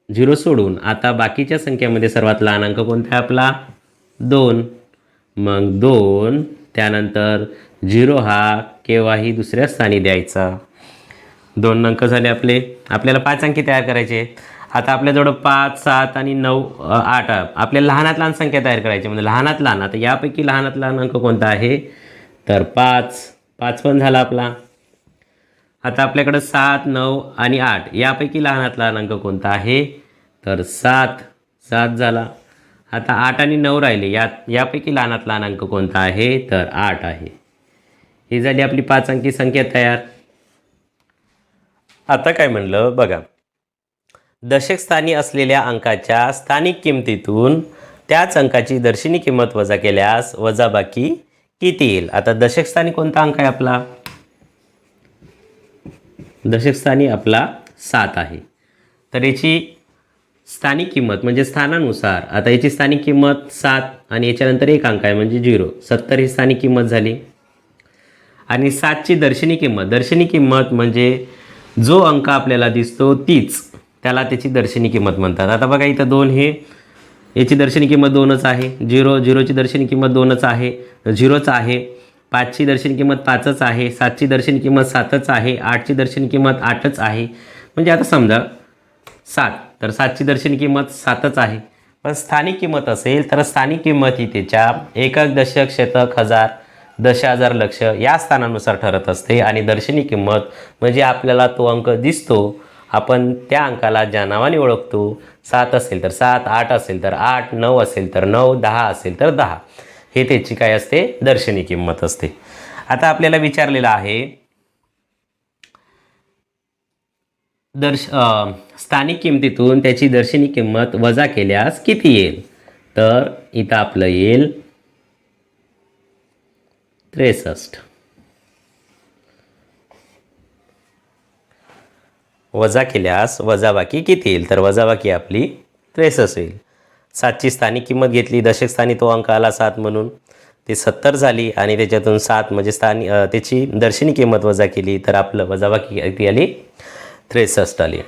0 सोडून आता बाकीच्या संख्येमध्ये सर्वात लहान अंक कोणता आहे आपला? 2. मग 2 त्यानंतर 0 हा केव्हाही दुसऱ्या स्थानी द्यायचा. 2 अंक झाले आपले. आपल्याला 5 अंकी तयार करायचे. आता आपल्याजवळ 5, 7 आणि 9, 8 आपल्याला लहानात लहान संख्या तयार करायची. म्हणजे लहानात लहान, आता यापैकी लहानात लहान अंक कोणता आहे? तर 5 पण झाला आपला. आता आपल्याकडं 7, 9 आणि 8 यापैकी लहानात लहान अंक कोणता आहे? तर 7 झाला. आता 8 आणि 9 राहिले. यापैकी लहानात लहान अंक कोणता आहे? तर 8 आहे. ही झाली आपली 5 अंकी संख्या तयार. आता काय म्हणलं बघा, दशक स्थानी असलेल्या अंकाच्या स्थानिक किमतीतून त्याच अंकाची दर्शनी किंमत वजा केल्यास वजाबाकी किती येईल? आता दशक स्थानी कोणता अंक आहे आपला? दशक स्थानी आपला 7 आहे. तर याची स्थानिक किंमत म्हणजे स्थानानुसार, आता याची स्थानिक किंमत 7 आणि याच्यानंतर एक अंक आहे म्हणजे 0, 70 ही स्थानिक किंमत झाली. आणि 7ची दर्शनी किंमत म्हणजे जो अंक आपल्याला दिसतो तीच, त्याला त्याची दर्शनी किंमत म्हणतात. आता बघा इथं 2 हे याची दर्शनी किंमत 2च आहे. 0ची दर्शनी किंमत 2च आहे, 0च आहे. 5ची दर्शनी किंमत 5च आहे. 7ची दर्शनी किंमत 7च आहे. 8ची दर्शनी किंमत 8च आहे. म्हणजे आता समजा 7, तर 7ची दर्शनी किंमत 7च आहे. पण स्थानिक किंमत असेल तर स्थानिक किंमत ही त्याच्या एकक, दशक, शतक, हजार, दशहजार, लक्ष या स्थानानुसार ठरत असते. आणि दर्शनी किंमत म्हणजे आपल्याला तो अंक दिसतो, आपण त्या अंकाला ज्या नावाने ओळखतो, 7 असेल तर 7, 8 असेल तर 8, 9 असेल तर 9, 10 असेल तर 10, हे त्याची काय असते? दर्शनी किंमत असते. आता आपल्याला विचारलेलं आहे स्थानिक किमतीतून त्याची दर्शनी किंमत वजा केल्यास किती येईल? तर इथं आपलं येईल 63. वजा केल्यास वजाबाकी किती येईल? तर वजाबाकी आपली 63 येईल. 7ची स्थानिक किंमत घेतली, दशक स्थानी तो अंक आला 7 म्हणून ती 70 झाली. आणि त्याच्यातून 7 म्हणजे त्याची दर्शनी किंमत वजा केली तर आपलं वजाबाकी किती आली? 63 आली.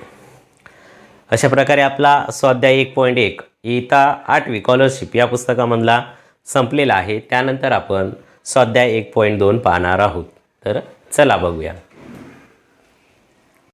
अशा प्रकारे आपला स्वाध्याय 1.1 इयत्ता 8वी स्कॉलरशिप या पुस्तकामधला संपलेला आहे. त्यानंतर आपण स्वाध्याय 1.2 पाहणार आहोत. तर चला बघूया.